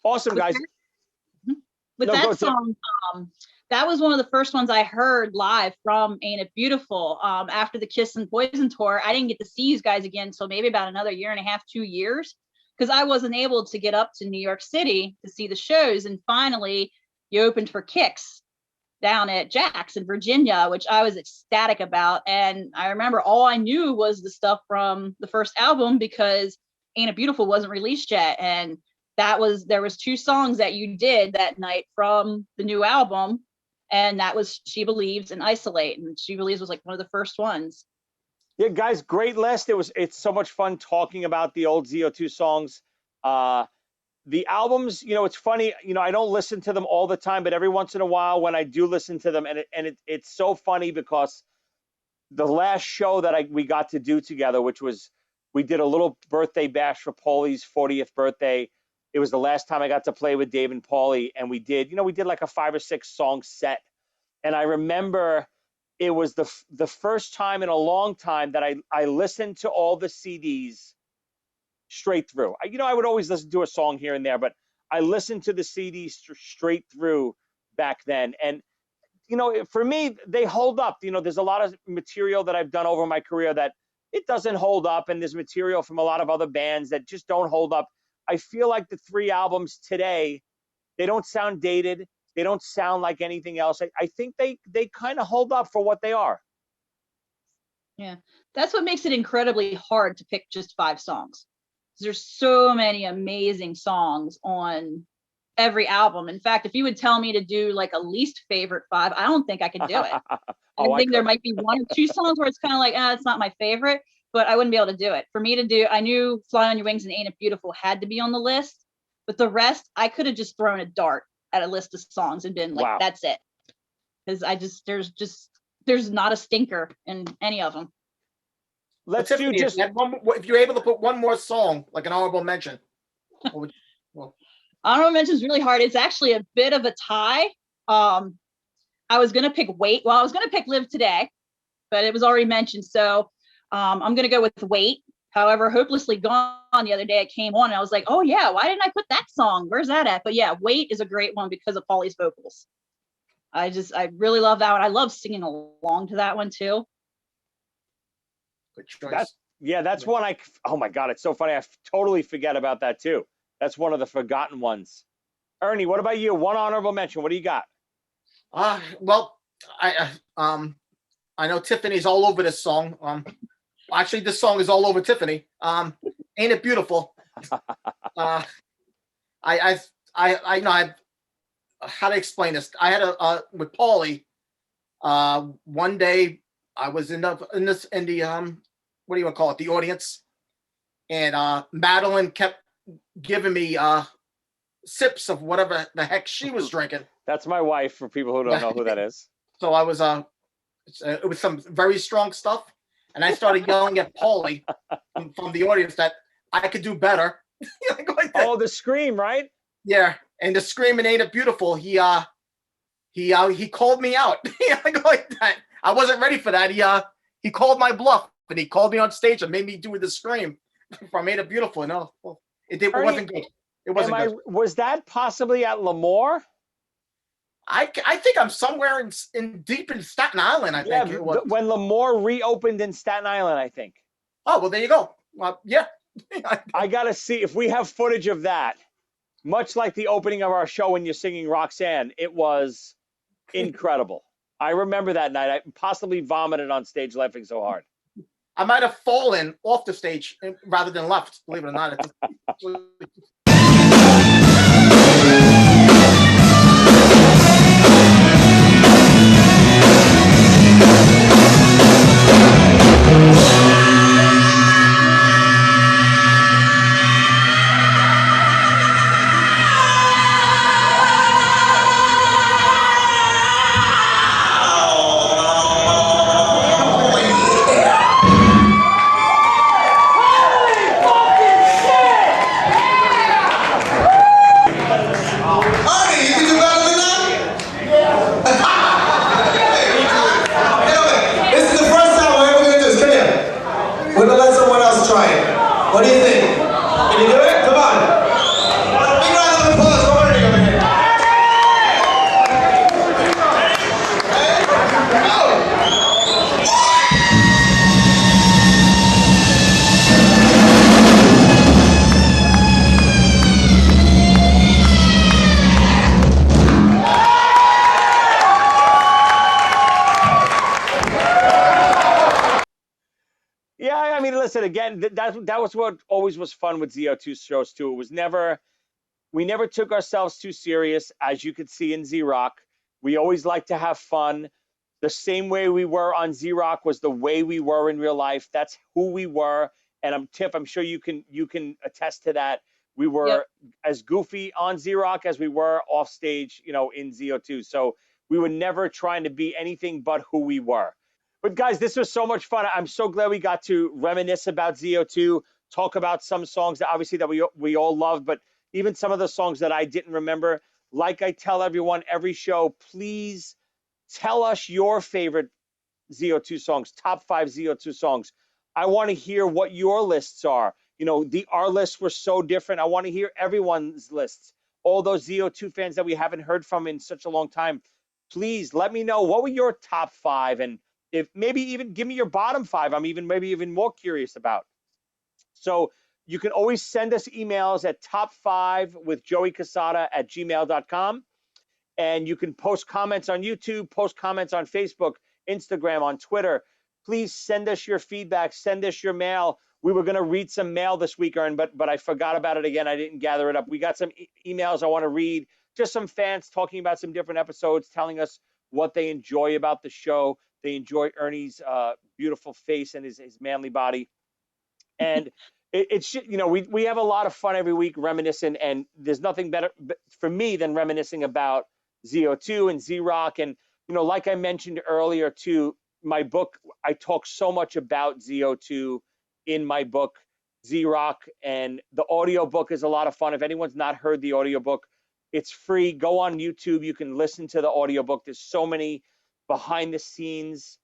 [SPEAKER 3] Awesome, guys.
[SPEAKER 5] With
[SPEAKER 3] No, go,
[SPEAKER 5] that
[SPEAKER 3] Tiff.
[SPEAKER 5] song, that was one of the first ones I heard live from Ain't It Beautiful. After the Kiss and Poison tour, I didn't get to see you guys again until maybe about another year and a half, 2 years, because I wasn't able to get up to New York City to see the shows. And finally, you opened for Kicks down at Jack's in Virginia, which I was ecstatic about. And I remember all I knew was the stuff from the first album because Ain't It Beautiful wasn't released yet. And there was 2 songs that you did that night from the new album, and that was She Believes and Isolate. And She Believes was like one of the first ones.
[SPEAKER 3] Yeah, guys, great list. It's so much fun talking about the old ZO2 songs. The albums, it's funny, I don't listen to them all the time, but every once in a while when I do listen to them, it's so funny because the last show that we got to do together, which was, we did a little birthday bash for Paulie's 40th birthday. It was the last time I got to play with Dave and Paulie, and we did like a 5 or 6 song set. And I remember it was the first time in a long time that I listened to all the CDs straight through. I would always listen to a song here and there, but I listened to the CDs straight through back then. And, for me, they hold up. There's a lot of material that I've done over my career that it doesn't hold up. And there's material from a lot of other bands that just don't hold up. I feel like the 3 albums today, they don't sound dated. They don't sound like anything else. I think they kind of hold up for what they are.
[SPEAKER 5] Yeah, that's what makes it incredibly hard to pick just 5 songs. There's so many amazing songs on every album. In fact, if you would tell me to do like a least favorite 5, I don't think I could do it. I think there might be 1 or 2 songs where it's kind of like, it's not my favorite, but I wouldn't be able to do it. For me to do, I knew Fly on Your Wings and Ain't It Beautiful had to be on the list, but the rest, I could have just thrown a dart at a list of songs and been like,
[SPEAKER 3] Wow.
[SPEAKER 5] That's it. Because there's not a stinker in any of them.
[SPEAKER 3] Let's
[SPEAKER 4] Tiffany,
[SPEAKER 3] do just
[SPEAKER 4] if you're able to put one more song, like an honorable mention.
[SPEAKER 5] Honorable mention is really hard. It's actually a bit of a tie. I was gonna pick Wait. Well, I was gonna pick Live Today, but it was already mentioned. So I'm gonna go with Wait. However, Hopelessly Gone the other day, it came on and I was like, oh yeah, why didn't I put that song? Where's that at? But yeah, Wait is a great one because of Paulie's vocals. I really love that one. I love singing along to that one too.
[SPEAKER 4] Good choice.
[SPEAKER 3] That's one oh my God, it's so funny. I totally forget about that too. That's one of the forgotten ones. Ernie, what about you? One honorable mention. What do you got?
[SPEAKER 4] Well, I know Tiffany's all over this song. Actually, this song is all over Tiffany. Ain't It Beautiful? uh, I know how to explain this. I had with Paulie. One day I was in the what do you want to call it? The audience, and Madeline kept giving me sips of whatever the heck she was drinking.
[SPEAKER 3] That's my wife, for people who don't know who that is.
[SPEAKER 4] So I was it was some very strong stuff, and I started yelling at Paulie from the audience that I could do better.
[SPEAKER 3] Oh, the scream, right?
[SPEAKER 4] Yeah, and the screaming ain't it beautiful. He called me out. Like that. I wasn't ready for that. He called my bluff, and he called me on stage and made me do the scream from Ain't It Beautiful. No, it wasn't good. It wasn't good.
[SPEAKER 3] Was that possibly at Lemoore?
[SPEAKER 4] I think I'm somewhere in deep in Staten Island. I think it was
[SPEAKER 3] when Lemoore reopened in Staten Island, I think.
[SPEAKER 4] Oh, well, there you go. Yeah.
[SPEAKER 3] I gotta see if we have footage of that. Much like the opening of our show when you're singing Roxanne, it was incredible. I remember that night. I possibly vomited on stage laughing so hard.
[SPEAKER 4] I might have fallen off the stage rather than left, believe it or not.
[SPEAKER 6] What do you think? Can you do it? Come on. Big round of applause for Ernie over here.
[SPEAKER 3] Yeah, I mean, listen, again, that was what always was fun with ZO2 shows too. It was we never took ourselves too serious, as you could see in Z-Rock. We always liked to have fun. The same way we were on Z-Rock was the way we were in real life. That's who we were. And Tiff, I'm sure you can attest to that. We were as goofy on Z-Rock as we were off stage, in ZO2. So we were never trying to be anything but who we were. But guys, this was so much fun. I'm so glad we got to reminisce about ZO2, talk about some songs that obviously that we all loved, but even some of the songs that I didn't remember. Like I tell everyone every show, please tell us your favorite ZO2 songs, top 5 ZO2 songs. I want to hear what your lists are. Our lists were so different. I want to hear everyone's lists. All those ZO2 fans that we haven't heard from in such a long time, please let me know what were your top 5, and if maybe even give me your bottom 5. I'm maybe even more curious about. So you can always send us emails at top5withjoeycassata@gmail.com. And you can post comments on YouTube, post comments on Facebook, Instagram, on Twitter. Please send us your feedback. Send us your mail. We were going to read some mail this week, Ern, but I forgot about it again. I didn't gather it up. We got some emails I want to read. Just some fans talking about some different episodes, telling us what they enjoy about the show. They enjoy Ernie's beautiful face and his manly body. And it's we have a lot of fun every week reminiscing, and there's nothing better for me than reminiscing about ZO2 and Z-Rock. And like I mentioned earlier too, my book, I talk so much about ZO2 in my book, Z-Rock, and the audiobook is a lot of fun. If anyone's not heard the audiobook, it's free. Go on YouTube, you can listen to the audiobook. There's so many behind the scenes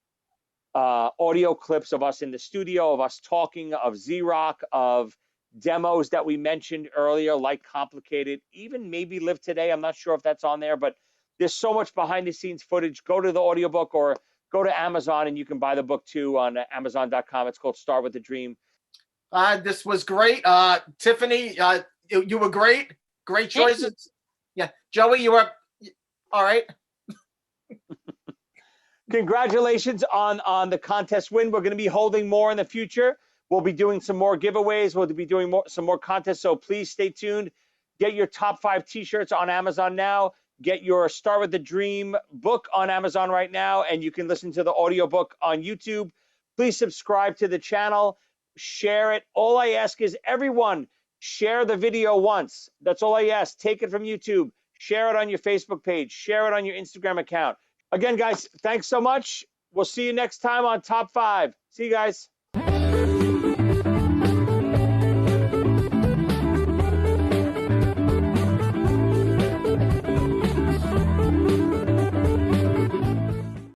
[SPEAKER 3] audio clips of us in the studio, of us talking, of Z-Rock, of demos that we mentioned earlier, like Complicated, even maybe Live Today. I'm not sure if that's on there, but there's so much behind the scenes footage. Go to the audiobook or go to Amazon and you can buy the book too on Amazon.com. It's called Start with a Dream.
[SPEAKER 4] This was great. Tiffany, you were great. Great choices. Yeah. Joey, you were all right.
[SPEAKER 3] Congratulations on the contest win. We're going to be holding more in the future. We'll be doing some more giveaways. We'll be doing some more contests. So please stay tuned. Get your top 5 t-shirts on Amazon now. Get your Start with the Dream book on Amazon right now, and you can listen to the audiobook on YouTube. Please subscribe to the channel. Share it. All I ask is everyone share the video once. That's all I ask. Take it from YouTube. Share it on your Facebook page. Share it on your Instagram account. Again, guys, thanks so much. We'll see you next time on Top 5. See you guys.